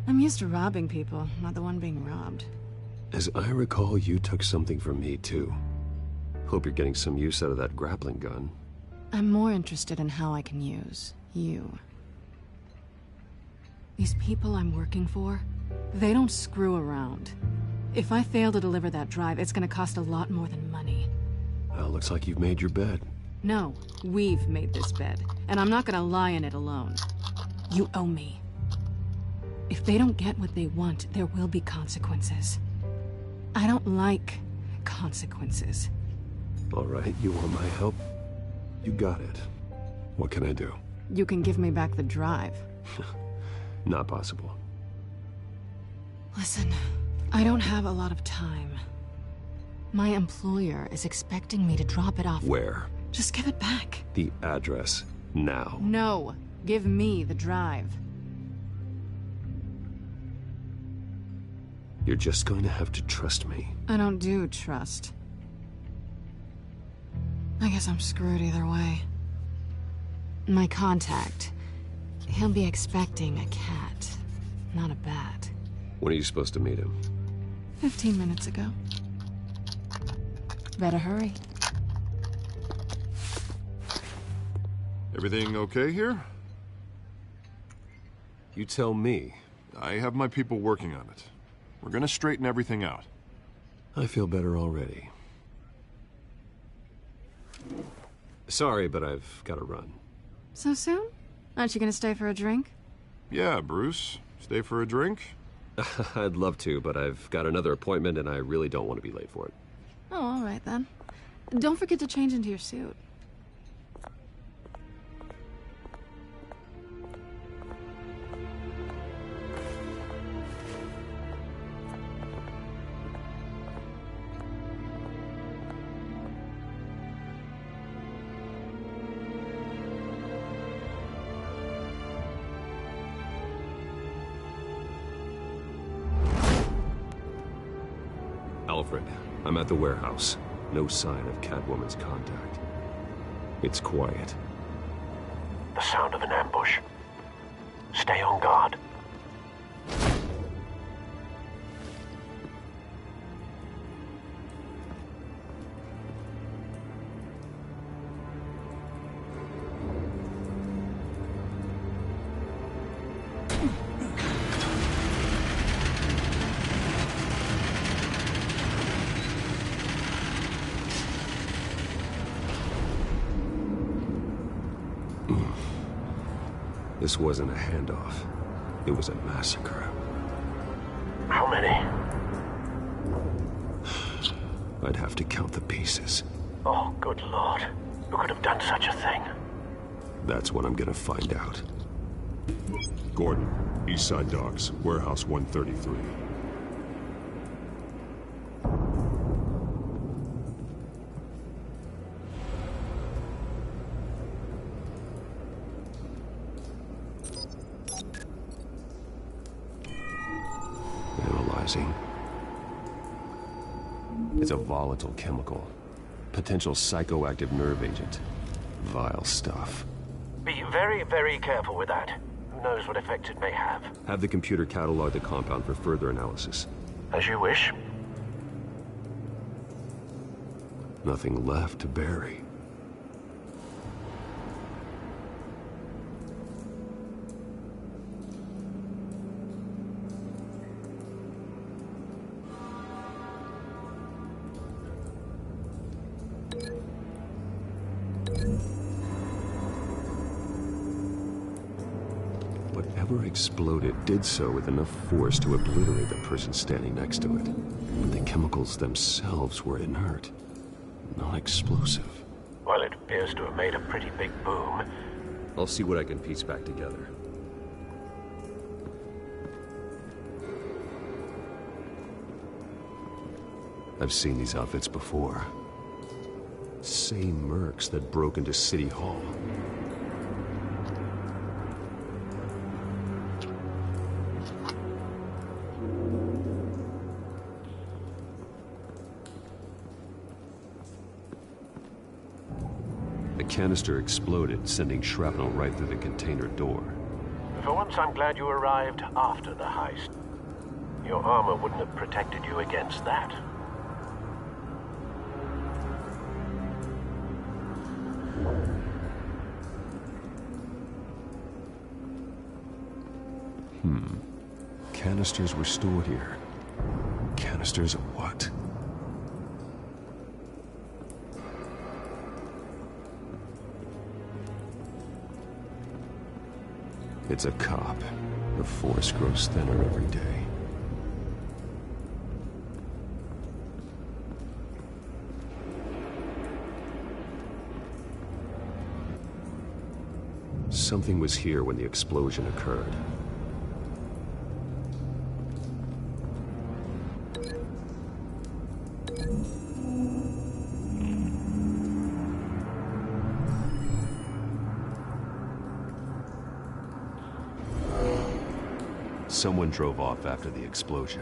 I'm used to robbing people, not the one being robbed.
As I recall, you took something from me, too. Hope you're getting some use out of that grappling gun.
I'm more interested in how I can use you. These people I'm working for, they don't screw around. If I fail to deliver that drive, it's gonna cost a lot more than money.
Well, looks like you've made your bed.
No, we've made this bed, and I'm not gonna lie in it alone. You owe me. If they don't get what they want, there will be consequences. I don't like consequences.
All right, you want my help? You got it. What can I do?
You can give me back the drive.
Not possible.
Listen, I don't have a lot of time. My employer is expecting me to drop it off.
Where?
Just give it back.
The address, now.
No, give me the drive.
You're just going to have to trust me.
I don't do trust. I guess I'm screwed either way. My contact, he'll be expecting a cat, not a bat.
When are you supposed to meet him?
15 minutes ago. Better hurry.
Everything okay here?
You tell me.
I have my people working on it. We're gonna straighten everything out.
I feel better already. Sorry, but I've got to run.
So soon? Aren't you gonna stay for a drink?
Yeah, Bruce. Stay for a drink?
I'd love to, but I've got another appointment and I really don't want to be late for it.
Oh, all right then. Don't forget to change into your suit.
Alfred, I'm at the warehouse. No sign of Catwoman's contact. It's quiet.
The sound of an ambush. Stay on guard.
This wasn't a handoff. It was a massacre.
How many?
I'd have to count the pieces.
Oh, good Lord. Who could have done such a thing?
That's what I'm gonna find out.
Gordon, Eastside Docks, Warehouse 133.
Analyzing. It's a volatile chemical. Potential psychoactive nerve agent. Vile stuff.
Be very, very careful with that. Who knows what effect it may have.
Have the computer catalog the compound for further analysis.
As you wish.
Nothing left to bury. Whatever exploded did so with enough force to obliterate the person standing next to it. But the chemicals themselves were inert, non-explosive.
Well, it appears to have made a pretty big boom.
I'll see what I can piece back together. I've seen these outfits before. Same mercs that broke into City Hall. The canister exploded, sending shrapnel right through the container door.
For once, I'm glad you arrived after the heist. Your armor wouldn't have protected you against that.
Canisters were stored here. Canisters of what? It's a cop. The force grows thinner every day. Something was here when the explosion occurred. Someone drove off after the explosion.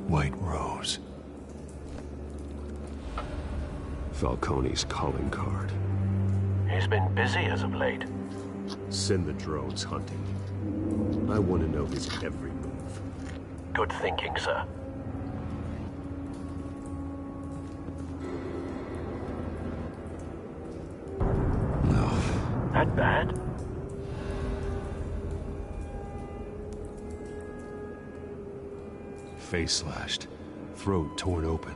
White Rose. Falcone's calling card.
He's been busy as of late.
Send the drones hunting. I want to know his every move.
Good thinking, sir. That bad?
Face slashed, throat torn open.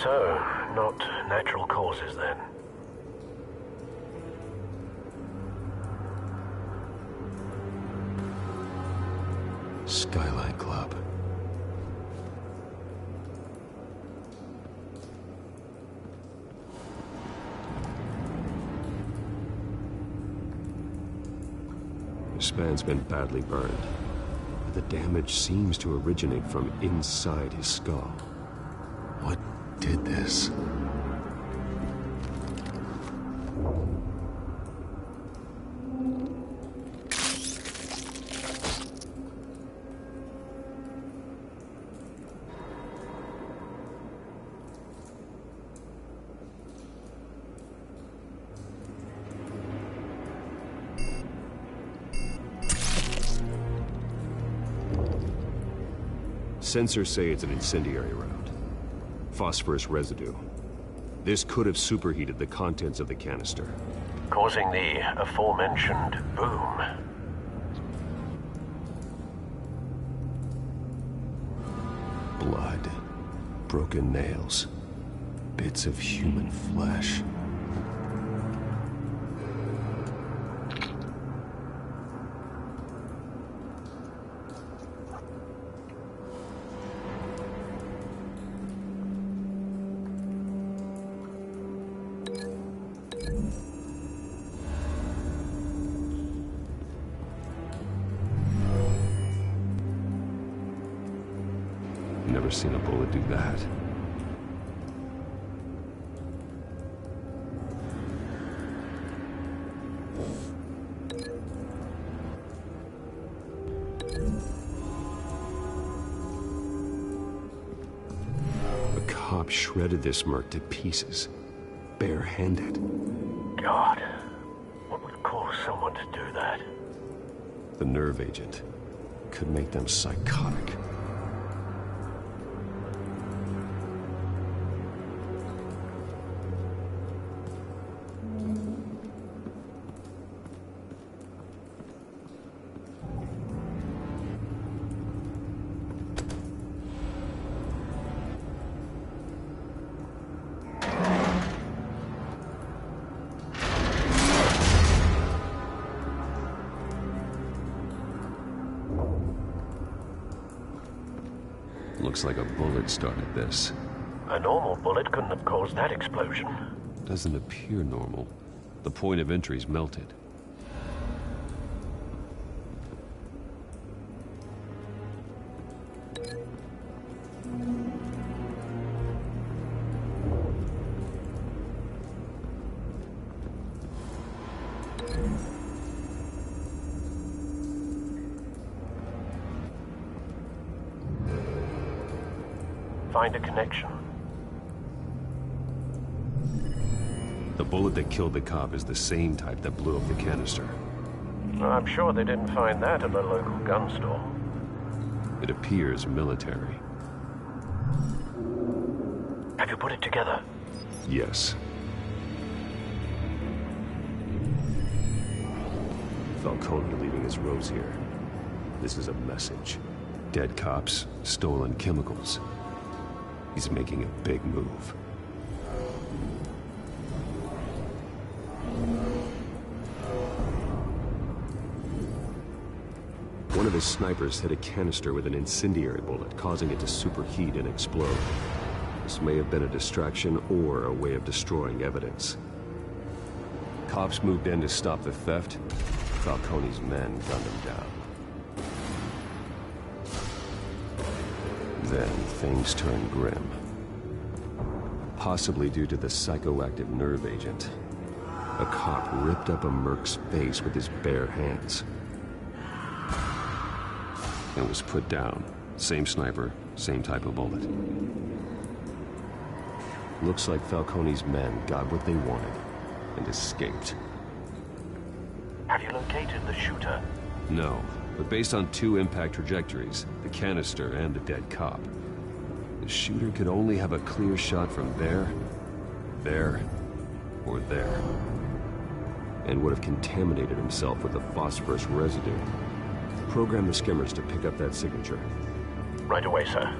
So, not natural causes then.
Skyline Club. The span's been badly burned. The damage seems to originate from inside his skull. What did this? Sensors say it's an incendiary round. Phosphorus residue. This could have superheated the contents of the canister,
causing the aforementioned boom.
Blood, broken nails, bits of human flesh. never seen a bullet do that. A cop shredded this merc to pieces, barehanded.
God, what would cause someone to do that?
The nerve agent could make them psychotic. Looks like a bullet started this.
A normal bullet couldn't have caused that explosion.
Doesn't appear normal. The point of entry's melted.
Find a connection.
The bullet that killed the cop is the same type that blew up the canister.
I'm sure they didn't find that at the local gun store.
It appears military.
Have you put it together?
Yes. Falcone leaving his rose here. This is a message. Dead cops, stolen chemicals. He's making a big move. One of his snipers hit a canister with an incendiary bullet, causing it to superheat and explode. This may have been a distraction or a way of destroying evidence. Cops moved in to stop the theft. Falcone's men gunned him down. Then things turned grim. Possibly due to the psychoactive nerve agent. A cop ripped up a merc's face with his bare hands. And was put down. Same sniper, same type of bullet. Looks like Falcone's men got what they wanted and escaped.
Have you located the shooter?
No. But based on two impact trajectories, the canister and the dead cop, the shooter could only have a clear shot from there, or there. And would have contaminated himself with the phosphorus residue. Program the skimmers to pick up that signature.
Right away, sir.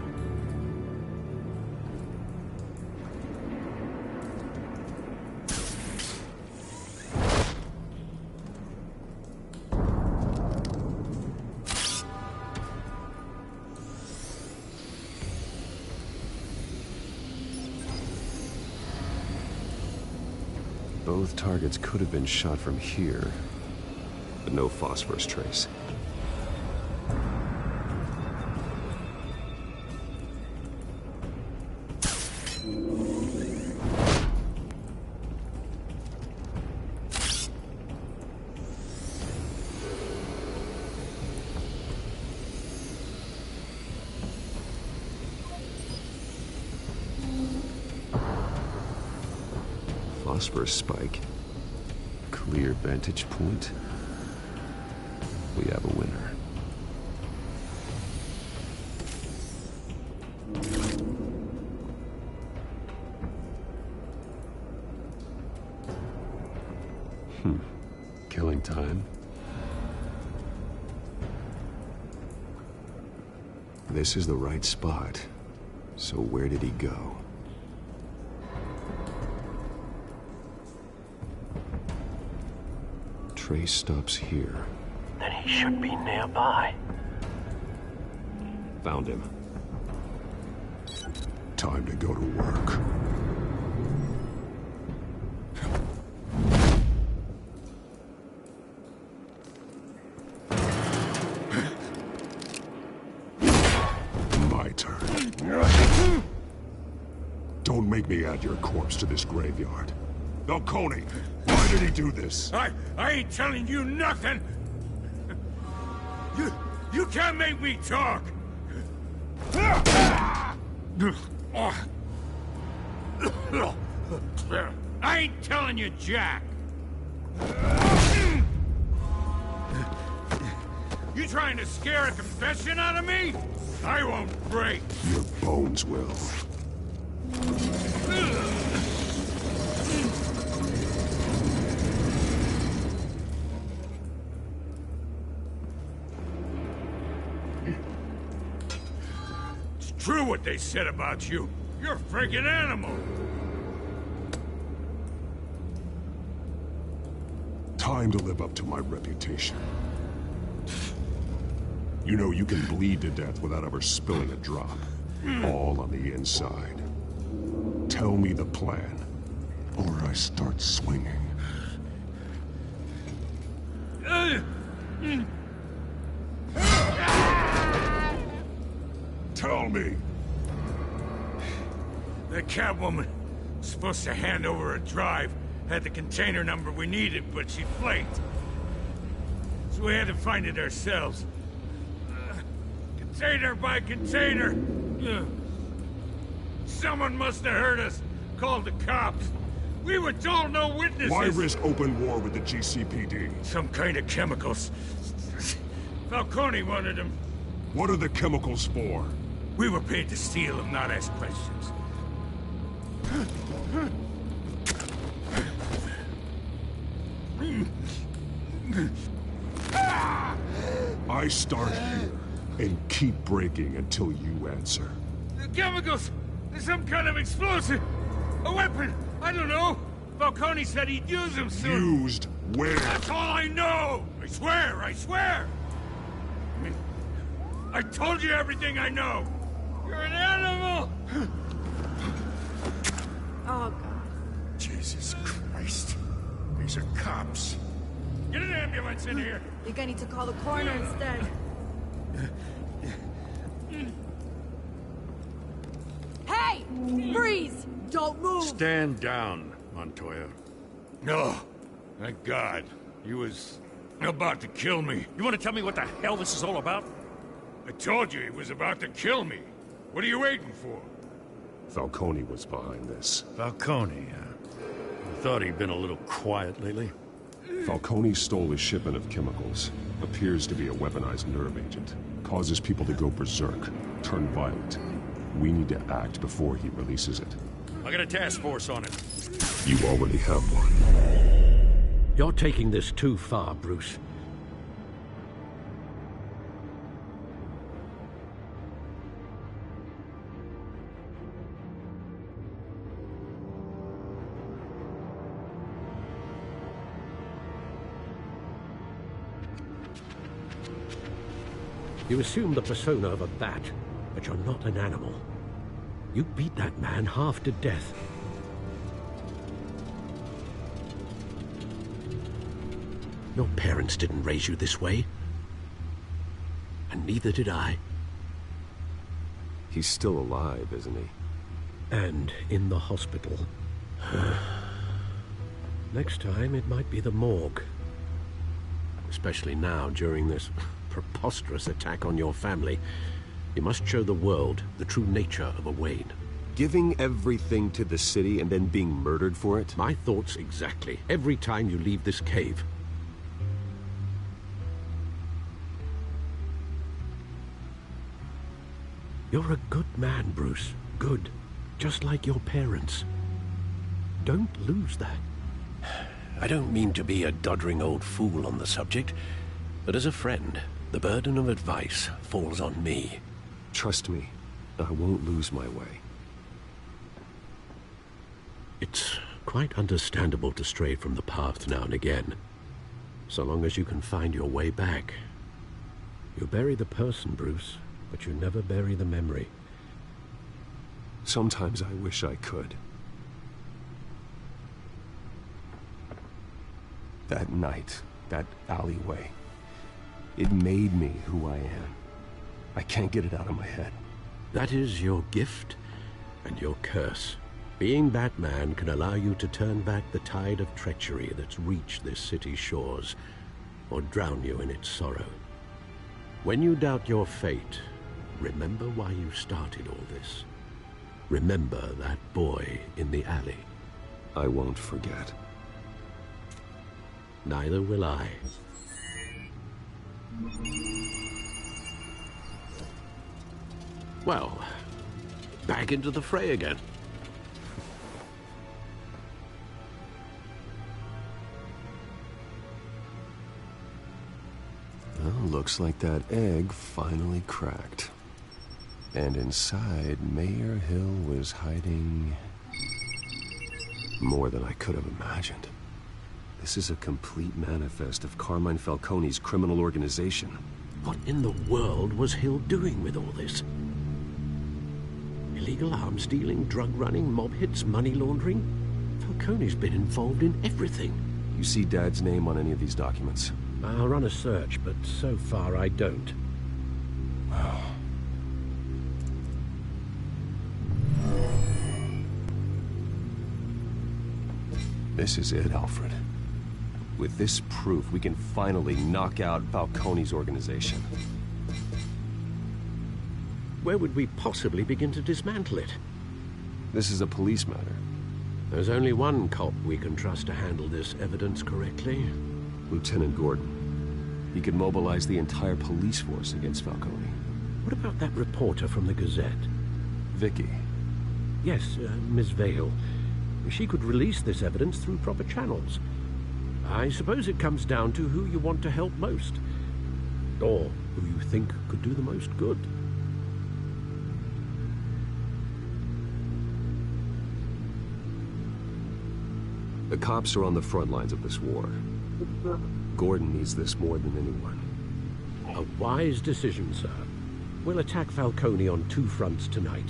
Both targets could have been shot from here, but no phosphorus trace. Phosphorus spike. Clear vantage point. We have a winner. Killing time. This is the right spot. So where did he go? Trace stops here.
Then he should be nearby.
Found him.
Time to go to work. My turn. make me add your corpse to this graveyard. Falcone, why did he do this?
I ain't telling you nothing! You can't make me talk! I ain't telling you, Jack! You trying to scare a confession out of me? I won't break.
Your bones will.
It's true what they said about you. You're a freaking animal.
Time to live up to my reputation. You know you can bleed to death without ever spilling a drop. All on the inside. Tell me the plan, or I start swinging. Tell me!
The Catwoman was supposed to hand over a drive. Had the container number we needed, but she flaked. So we had to find it ourselves. Container by container. Someone must have heard us. Called the cops. We were told no witnesses.
Why risk open war with the GCPD?
Some kind of chemicals. Falcone wanted them.
What are the chemicals for?
We were paid to steal them, not ask questions.
I start here and keep breaking until you answer.
The chemicals! There's some kind of explosive! A weapon! I don't know! Falcone said he'd use them soon!
Used where?
That's all I know! I swear! I swear! I told you everything I know! You're an animal!
Oh, God.
Jesus Christ. These are cops. Get an ambulance in here!
You're gonna need to call the coroner instead. Hey! Freeze! Don't move!
Stand down, Montoya.
No. Thank God. He was about to kill me.
You want to tell me what the hell this is all about?
I told you he was about to kill me. What are you waiting for?
Falcone was behind this.
Falcone, I thought he'd been a little quiet lately.
Falcone stole a shipment of chemicals. Appears to be a weaponized nerve agent. Causes people to go berserk, turn violent. We need to act before he releases it.
I got a task force on it.
You already have one.
You're taking this too far, Bruce. You assume the persona of a bat, but you're not an animal. You beat that man half to death. Your parents didn't raise you this way. And neither did I.
He's still alive, isn't he?
And in the hospital. Next time, it might be the morgue. Especially now, during this preposterous attack on your family. You must show the world the true nature of a Wayne.
Giving everything to the city and then being murdered for it?
My thoughts exactly. Every time you leave this cave. You're a good man, Bruce. Good. Just like your parents. Don't lose that. I don't mean to be a doddering old fool on the subject, but as a friend, the burden of advice falls on me.
Trust me, I won't lose my way.
It's quite understandable to stray from the path now and again, so long as you can find your way back. You bury the person, Bruce, but you never bury the memory.
Sometimes I wish I could. That night, that alleyway, it made me who I am. I can't get it out of my head.
That is your gift and your curse. Being Batman can allow you to turn back the tide of treachery that's reached this city's shores, or drown you in its sorrow. When you doubt your fate, remember why you started all this. Remember that boy in the alley.
I won't forget.
Neither will I. Well, back into the fray again.
Well, looks like that egg finally cracked. And inside, Mayor Hill was hiding more than I could have imagined. This is a complete manifest of Carmine Falcone's criminal organization.
What in the world was Hill doing with all this? Illegal arms dealing, drug running, mob hits, money laundering? Falcone's been involved in everything.
You see Dad's name on any of these documents?
I'll run a search, but so far I don't.
Wow. This is it, Alfred. With this proof, we can finally knock out Falcone's organization.
Where would we possibly begin to dismantle it?
This is a police matter.
There's only one cop we can trust to handle this evidence correctly.
Lieutenant Gordon. He could mobilize the entire police force against Falcone.
What about that reporter from the Gazette?
Vicky.
Yes, Miss Vale. She could release this evidence through proper channels. I suppose it comes down to who you want to help most. Or who you think could do the most good.
The cops are on the front lines of this war. Gordon needs this more than anyone.
A wise decision, sir. We'll attack Falcone on two fronts tonight.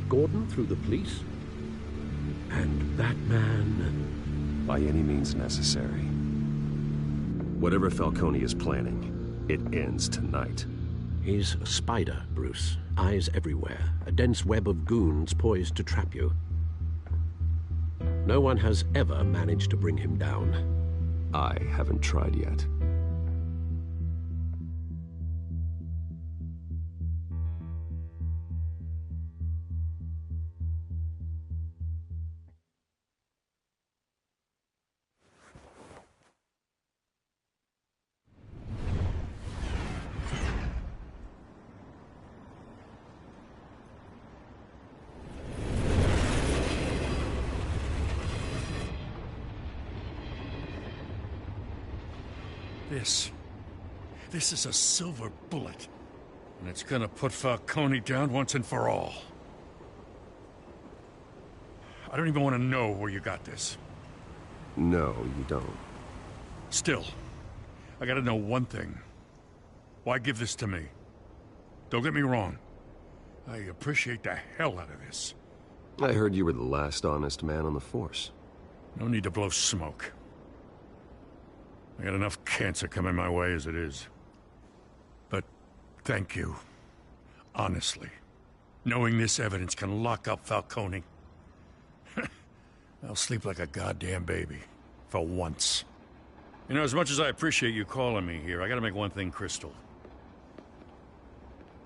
Gordon through the police, and Batman...
by any means necessary. Whatever Falcone is planning, it ends tonight.
He's a spider, Bruce. Eyes everywhere. A dense web of goons poised to trap you. No one has ever managed to bring him down.
I haven't tried yet.
This is a silver bullet. And it's gonna put Falcone down once and for all. I don't even want to know where you got this.
No, you don't.
Still, I gotta know one thing. Why give this to me? Don't get me wrong. I appreciate the hell out of this.
I heard you were the last honest man on the force.
No need to blow smoke. I got enough cancer coming my way as it is. But thank you. Honestly. Knowing this evidence can lock up Falcone. I'll sleep like a goddamn baby. For once. You know, as much as I appreciate you calling me here, I gotta make one thing crystal.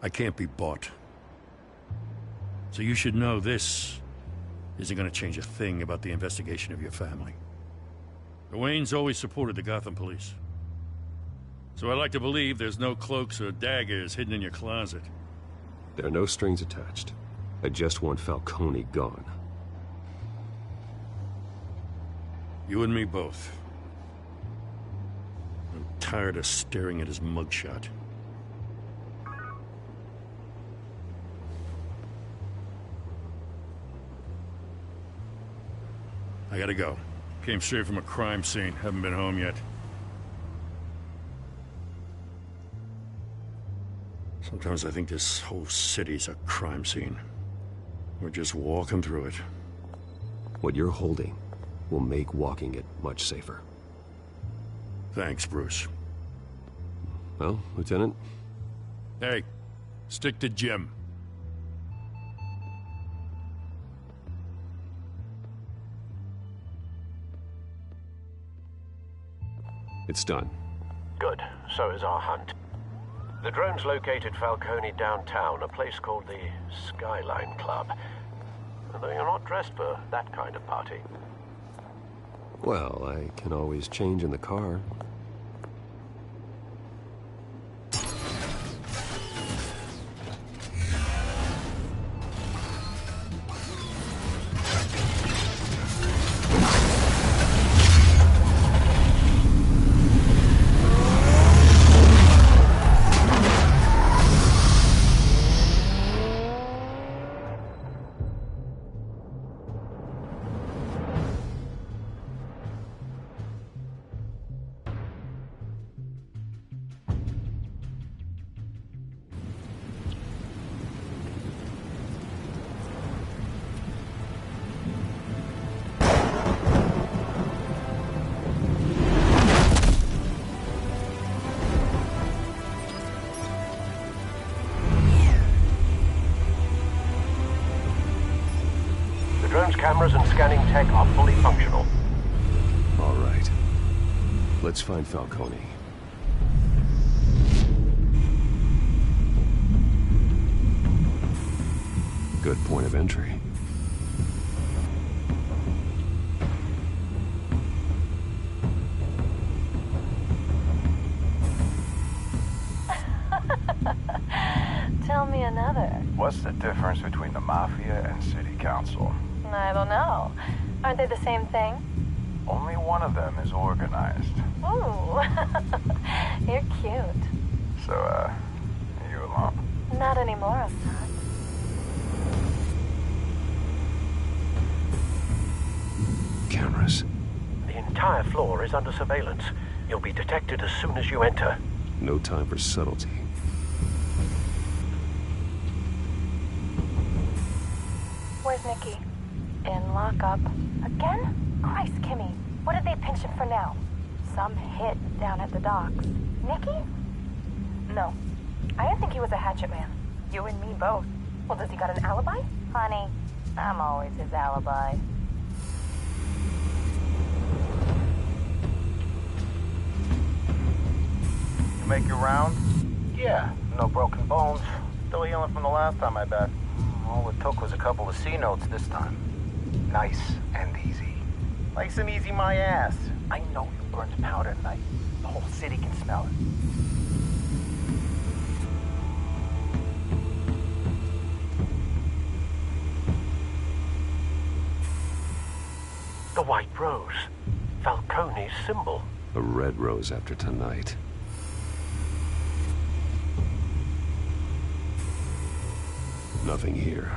I can't be bought. So you should know this isn't gonna change a thing about the investigation of your family. The Waynes always supported the Gotham police. So I like to believe there's no cloaks or daggers hidden in your closet.
There are no strings attached. I just want Falcone gone.
You and me both. I'm tired of staring at his mugshot. I gotta go. Came straight from a crime scene. Haven't been home yet. Sometimes I think this whole city's a crime scene. We're just walking through it.
What you're holding will make walking it much safer.
Thanks, Bruce.
Well, Lieutenant?
Hey, stick to Jim.
It's done.
Good. So is our hunt. The drones located Falcone downtown, a place called the Skyline Club. Although you're not dressed for that kind of party.
Well, I can always change in the car.
Cameras and scanning tech are fully functional.
All right. Let's find Falcone. Good point of entry.
Tell me another.
What's the difference between the Mafia and City Council?
I don't know. Aren't they the same thing?
Only one of them is organized.
Ooh. You're cute.
So, are you alone?
Not anymore, Assad.
Cameras.
The entire floor is under surveillance. You'll be detected as soon as you enter.
No time for subtlety.
Where's Nicky? In lockup. Again? Christ, Kimmy. What did they pinch him for now? Some hit down at the docks. Nicky? No. I didn't think he was a hatchet man. You and me both. Well, does he got an alibi? Honey, I'm always his alibi.
You make your round? Yeah, no broken bones. Still healing from the last time, I bet. All it took was a couple of C notes this time. Nice and easy. Nice and easy my ass. I know you burned powder tonight. The whole city can smell it.
The white rose. Falcone's symbol.
A red rose after tonight. Nothing here.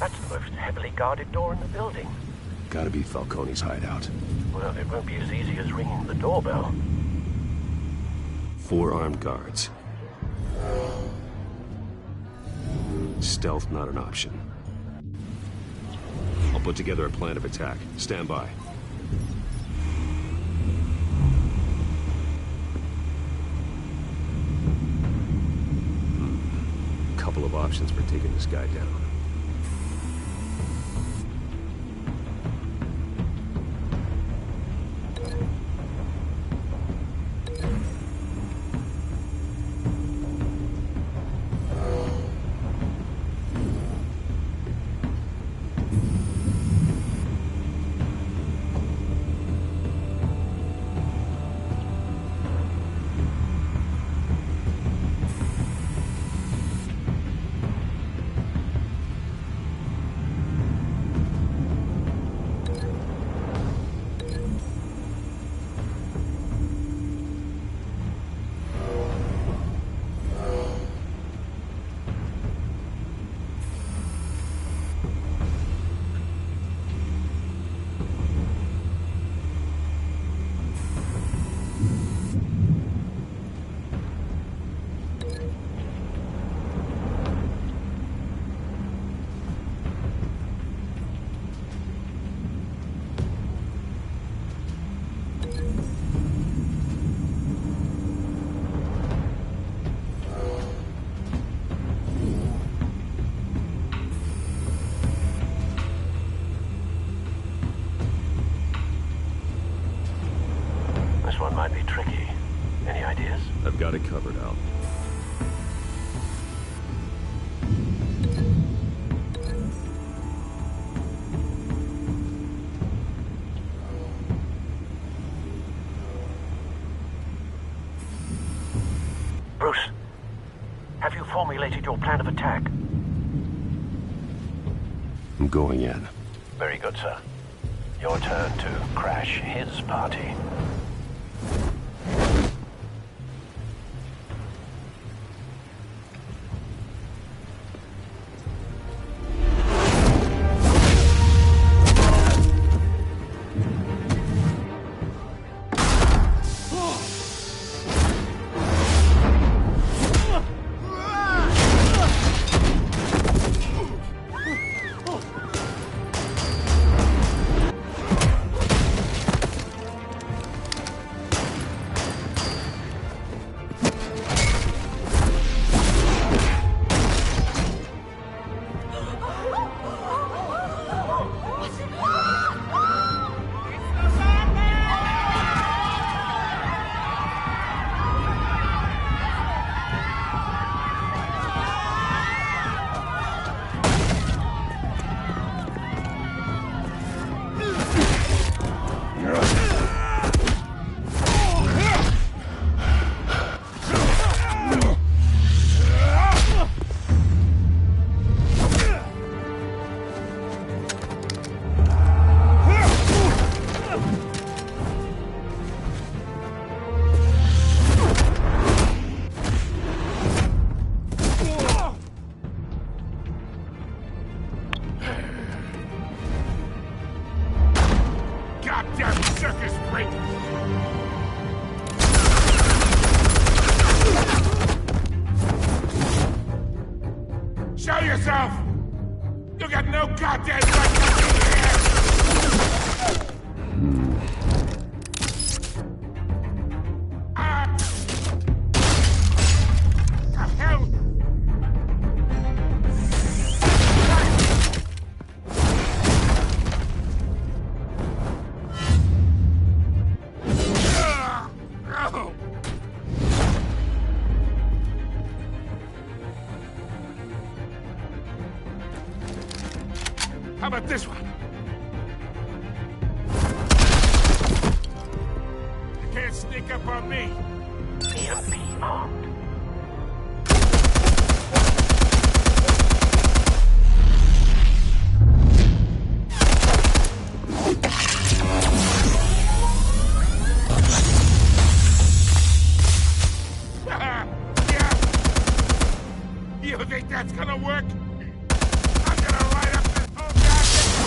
That's the most heavily guarded door in the building.
Gotta be Falcone's hideout.
Well, it won't be as easy as ringing the doorbell.
4 armed guards. Stealth not an option. I'll put together a plan of attack. Stand by. Couple of options for taking this guy down.
I've got it covered, Al.
Bruce, have you formulated your plan of attack?
I'm going in.
Very good, sir. Your turn to crash his party.
Show yourself! You got no goddamn right to be here! The hell? How about this one? You can't sneak up on me.
EMP armed.
You think that's gonna work? I'm gonna light up this whole goddamn...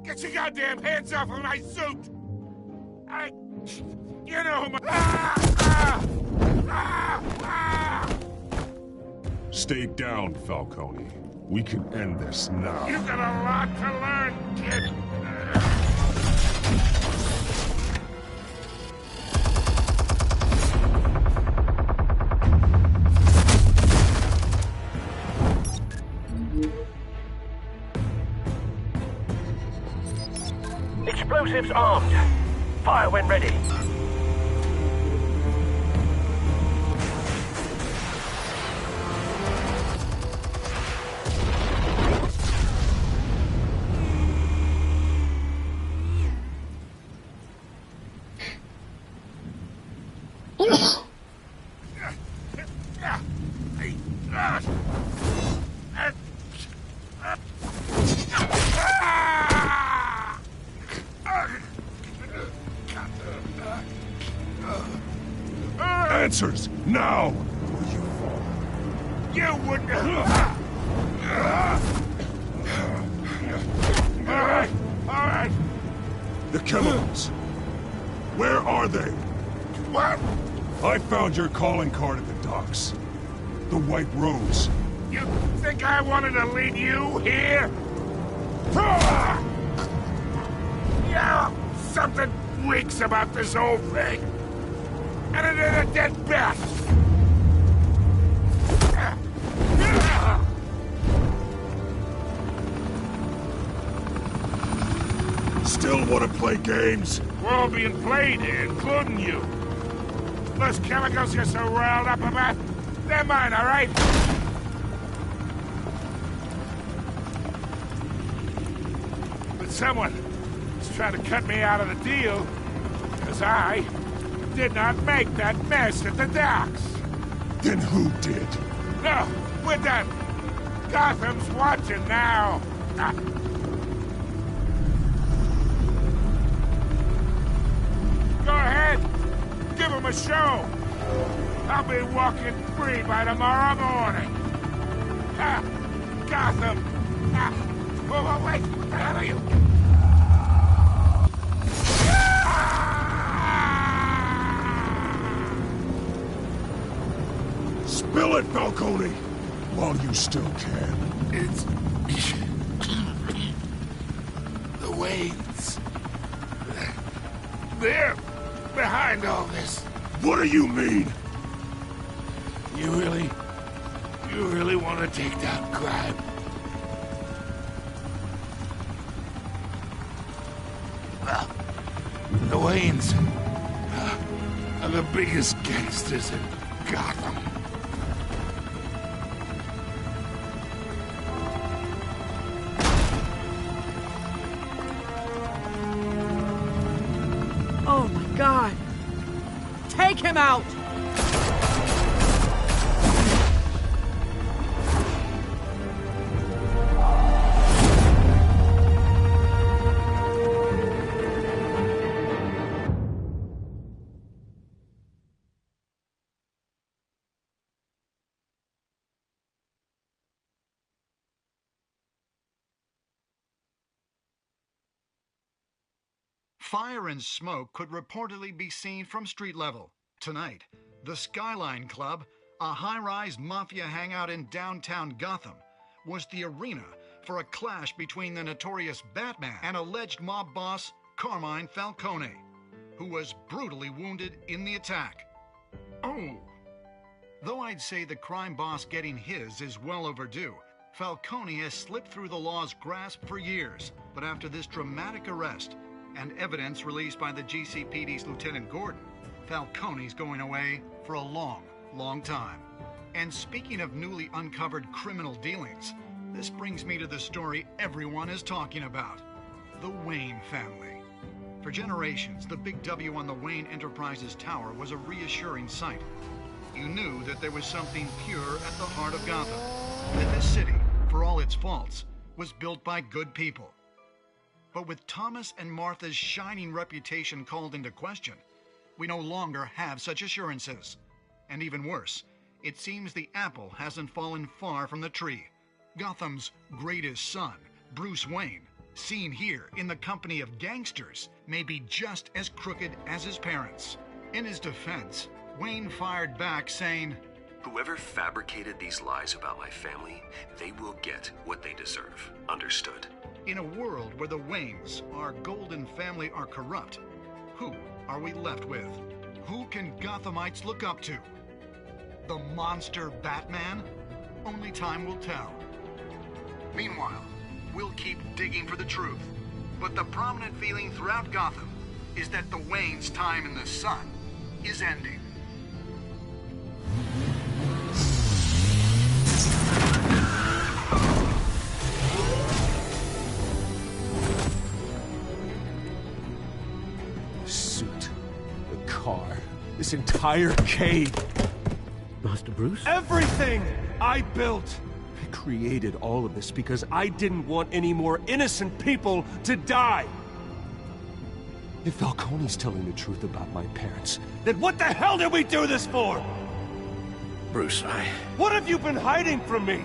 Get your goddamn hands off of my suit! You know who my...
Stay down, Falcone. We can end this now.
You got a lot to learn, kid.
Explosives armed. Fire when ready.
Answers, now!
You wouldn't... All right.
The chemicals. Where are they?
What?
I found your calling card at the docks. The White Rose.
You think I wanted to leave you here? Yeah, something reeks about this whole thing. And it is a dead bat.
Still want to play games?
We're all being played here, including you. Those chemicals you're so riled up about, they're mine, all right? But someone is trying to cut me out of the deal, because I did not make that mess at the docks.
Then who did?
No, we're done. Gotham's watching now. Ah. Go ahead. Give him a show. I'll be walking free by tomorrow morning. Ah, Gotham. Ah. Oh, wait. What the hell are you?
Spill it, Falcone! While you still can.
It's... the Waynes. They're behind all this.
What do you mean?
You really want to take down crime? Well, the Waynes are the biggest gangsters in Gotham.
Oh my God! Take him out!
Fire and smoke could reportedly be seen from street level. Tonight, the Skyline Club, a high-rise mafia hangout in downtown Gotham, was the arena for a clash between the notorious Batman and alleged mob boss Carmine Falcone, who was brutally wounded in the attack. Oh! Though I'd say the crime boss getting his is well overdue, Falcone has slipped through the law's grasp for years, but after this dramatic arrest, and evidence released by the GCPD's Lieutenant Gordon, Falcone's going away for a long, long time. And speaking of newly uncovered criminal dealings, this brings me to the story everyone is talking about: the Wayne family. For generations, the big W on the Wayne Enterprises tower was a reassuring sight. You knew that there was something pure at the heart of Gotham, that this city, for all its faults, was built by good people. But with Thomas and Martha's shining reputation called into question, we no longer have such assurances. And even worse, it seems the apple hasn't fallen far from the tree. Gotham's greatest son, Bruce Wayne, seen here in the company of gangsters, may be just as crooked as his parents. In his defense, Wayne fired back saying,
"Whoever fabricated these lies about my family, they will get what they deserve. Understood?"
In a world where the Waynes, our golden family, are corrupt, who are we left with? Who can Gothamites look up to? The monster Batman? Only time will tell. Meanwhile, we'll keep digging for the truth. But the prominent feeling throughout Gotham is that the Waynes' time in the sun is ending.
This entire cave.
Master Bruce?
Everything I built. I created all of this because I didn't want any more innocent people to die. If Falcone's telling the truth about my parents, then what the hell did we do this for?
Bruce,
What have you been hiding from me?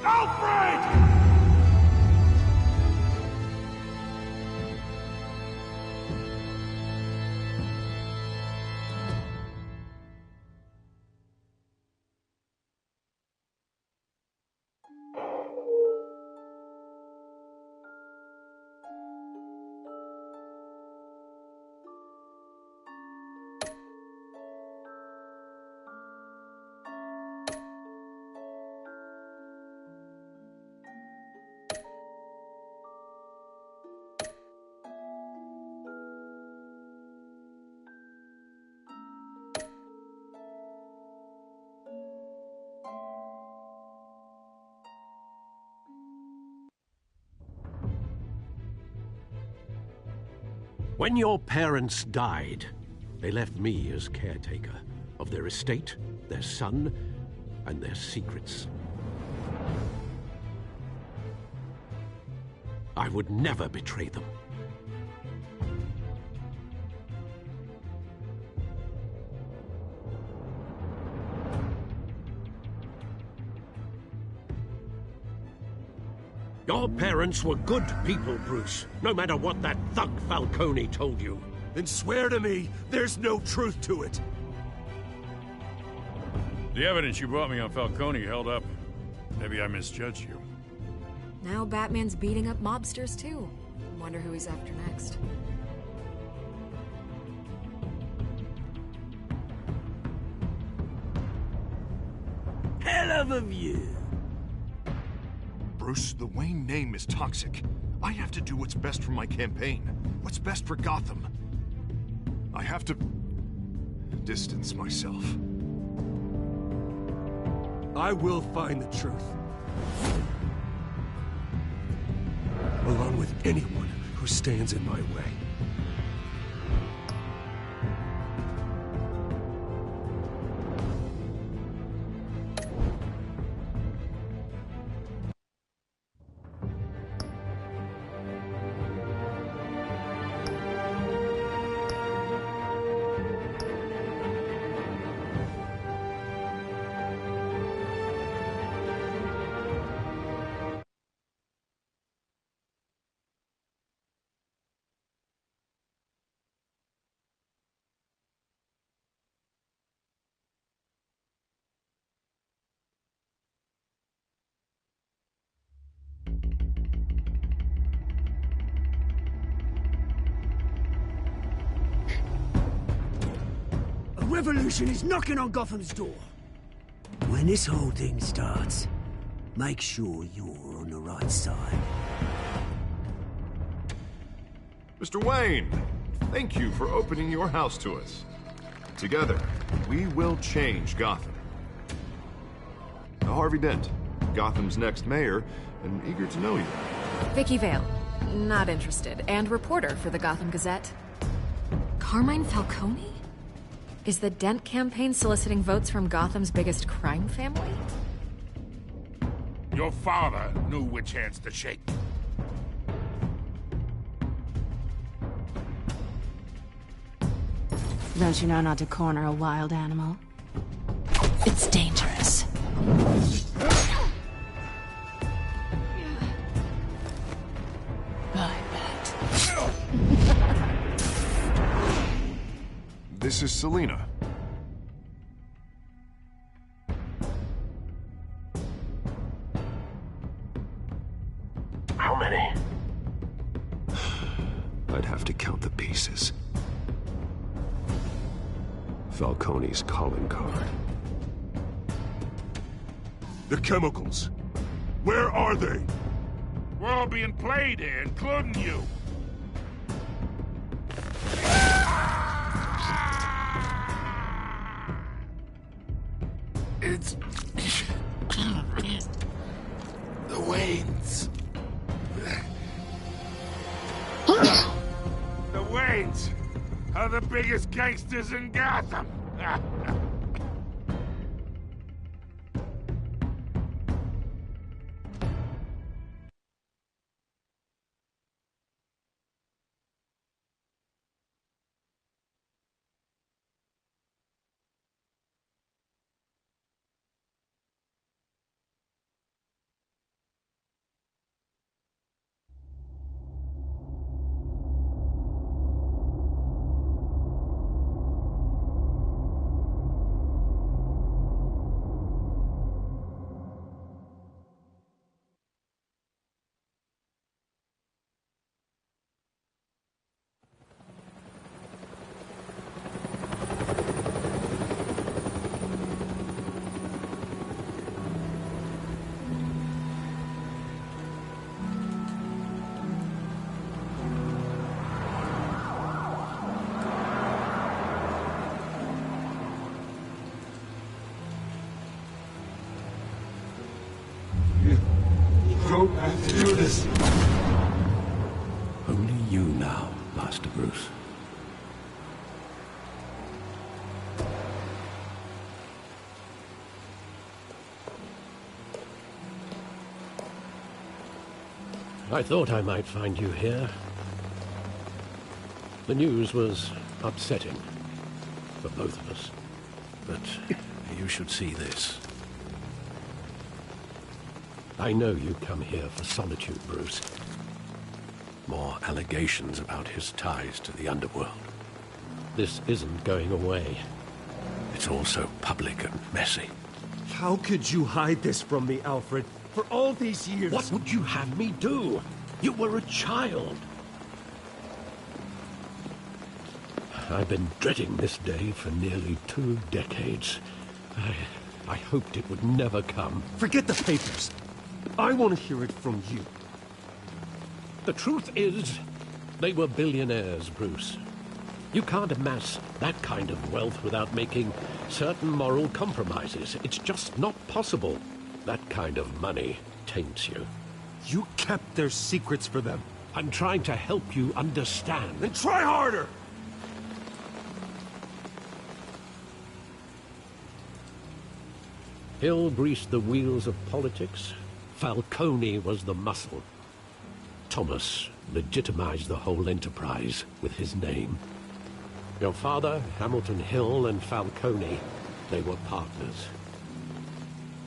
Alfred!
When your parents died, they left me as caretaker of their estate, their son, and their secrets. I would never betray them. Your parents were good people, Bruce, no matter what that thug Falcone told you.
Then swear to me there's no truth to it.
The evidence you brought me on Falcone held up. Maybe I misjudged you.
Now Batman's beating up mobsters, too. Wonder who he's after next.
Hell of a view.
Bruce, the Wayne name is toxic. I have to do what's best for my campaign. What's best for Gotham. I have to distance myself.
I will find the truth. Along with anyone who stands in my way.
A revolution is knocking on Gotham's door. When this whole thing starts, make sure you're on the right side.
Mr. Wayne, thank you for opening your house to us. Together, we will change Gotham. Now, Harvey Dent, Gotham's next mayor, and eager to know you.
Vicky Vale. Not interested. And reporter for the Gotham Gazette. Carmine Falcone? Is the Dent campaign soliciting votes from Gotham's biggest crime family?
Your father knew which hands to shake.
Don't you know not to corner a wild animal? It's dangerous. I bet.
This is Selina.
How many? I'd have to count the pieces. Falcone's calling card.
The chemicals. Where are they?
We're all being played here, including you. It's... the Waynes. The Waynes are the biggest gangsters in Gotham.
Don't have to do this.
Only you now, Lad.
Master Bruce. I thought I might find you here. The news was upsetting for both of us, but you should see this. I know you come here for solitude, Bruce. More allegations about his ties to the underworld. This isn't going away. It's all so public and messy.
How could you hide this from me, Alfred? For all these years...
What would you have me do? You were a child. I've been dreading this day for nearly 2 decades. I hoped it would never come.
Forget the papers. I want to hear it from you.
The truth is, they were billionaires, Bruce. You can't amass that kind of wealth without making certain moral compromises. It's just not possible. That kind of money taints you.
You kept their secrets for them.
I'm trying to help you understand.
Then try harder!
Hill greased the wheels of politics. Falcone was the muscle. Thomas legitimized the whole enterprise with his name. Your father, Hamilton Hill, and Falcone, they were partners.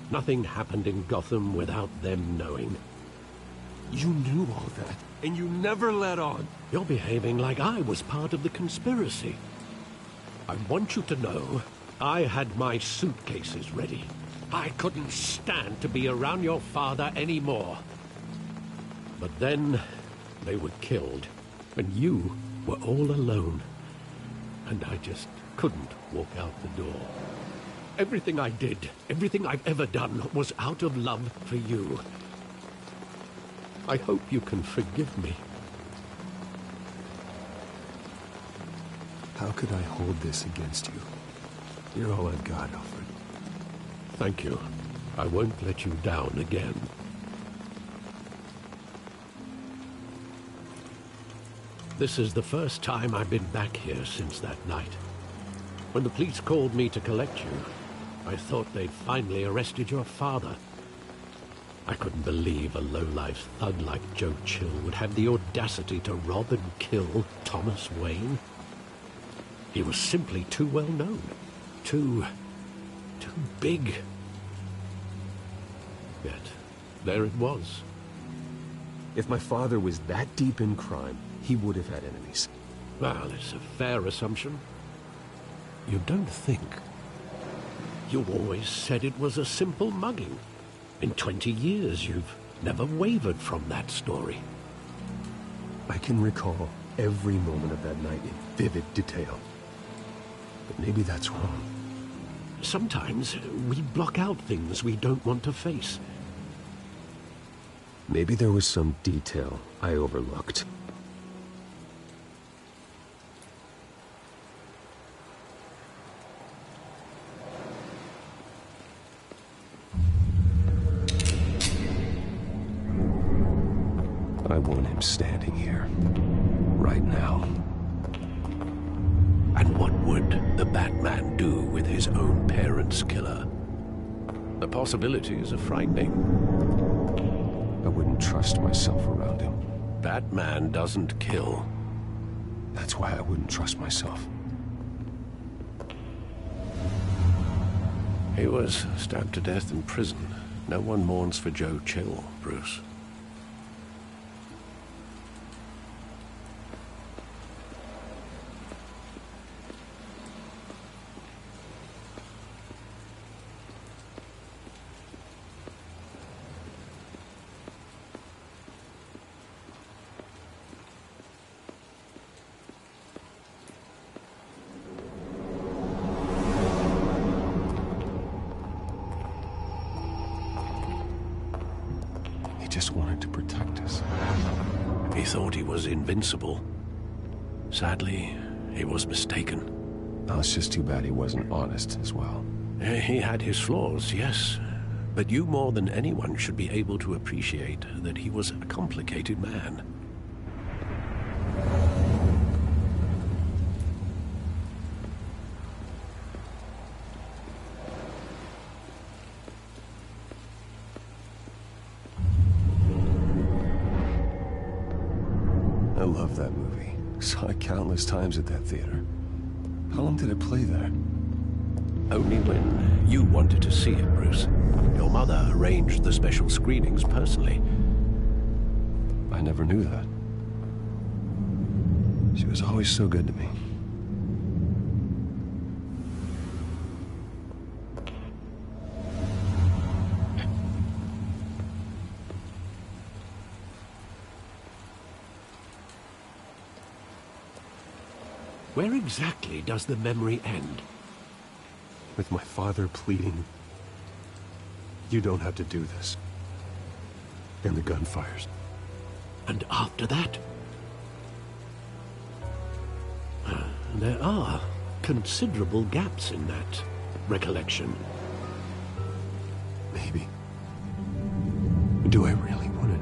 Nothing happened in Gotham without them knowing.
You knew all that, and you never let on.
You're behaving like I was part of the conspiracy. I want you to know I had my suitcases ready. I couldn't stand to be around your father anymore. But then they were killed, and you were all alone. And I just couldn't walk out the door. Everything I did, everything I've ever done, was out of love for you. I hope you can forgive me.
How could I hold this against you? You're all I've got, Alfred.
Thank you. I won't let you down again. This is the first time I've been back here since that night. When the police called me to collect you, I thought they'd finally arrested your father. I couldn't believe a low-life thug like Joe Chill would have the audacity to rob and kill Thomas Wayne. He was simply too well known. Too big. Yet, there it was.
If my father was that deep in crime, he would have had enemies.
Well, it's a fair assumption. You don't think. You always said it was a simple mugging. In 20 years, you've never wavered from that story.
I can recall every moment of that night in vivid detail. But maybe that's wrong.
Sometimes we block out things we don't want to face.
Maybe there was some detail I overlooked. I want him standing here, right now.
And what would the Batman do with his own parents' killer? The possibilities are frightening.
I wouldn't trust myself around him.
Batman doesn't kill.
That's why I wouldn't trust myself.
He was stabbed to death in prison. No one mourns for Joe Chill, Bruce.
Just wanted to protect us.
He thought he was invincible. Sadly, he was mistaken.
Oh, it's just too bad he wasn't honest as well.
He had his flaws, yes. But you more than anyone should be able to appreciate that he was a complicated man.
love that movie. Saw it countless times at that theater. How long did it play there?
Only when you wanted to see it, Bruce. Your mother arranged the special screenings personally.
I never knew that. She was always so good to me.
Where exactly does the memory end?
With my father pleading, "You don't have to do this." And the gunfires.
And after that? There are considerable gaps in that recollection.
Maybe. Do I really want to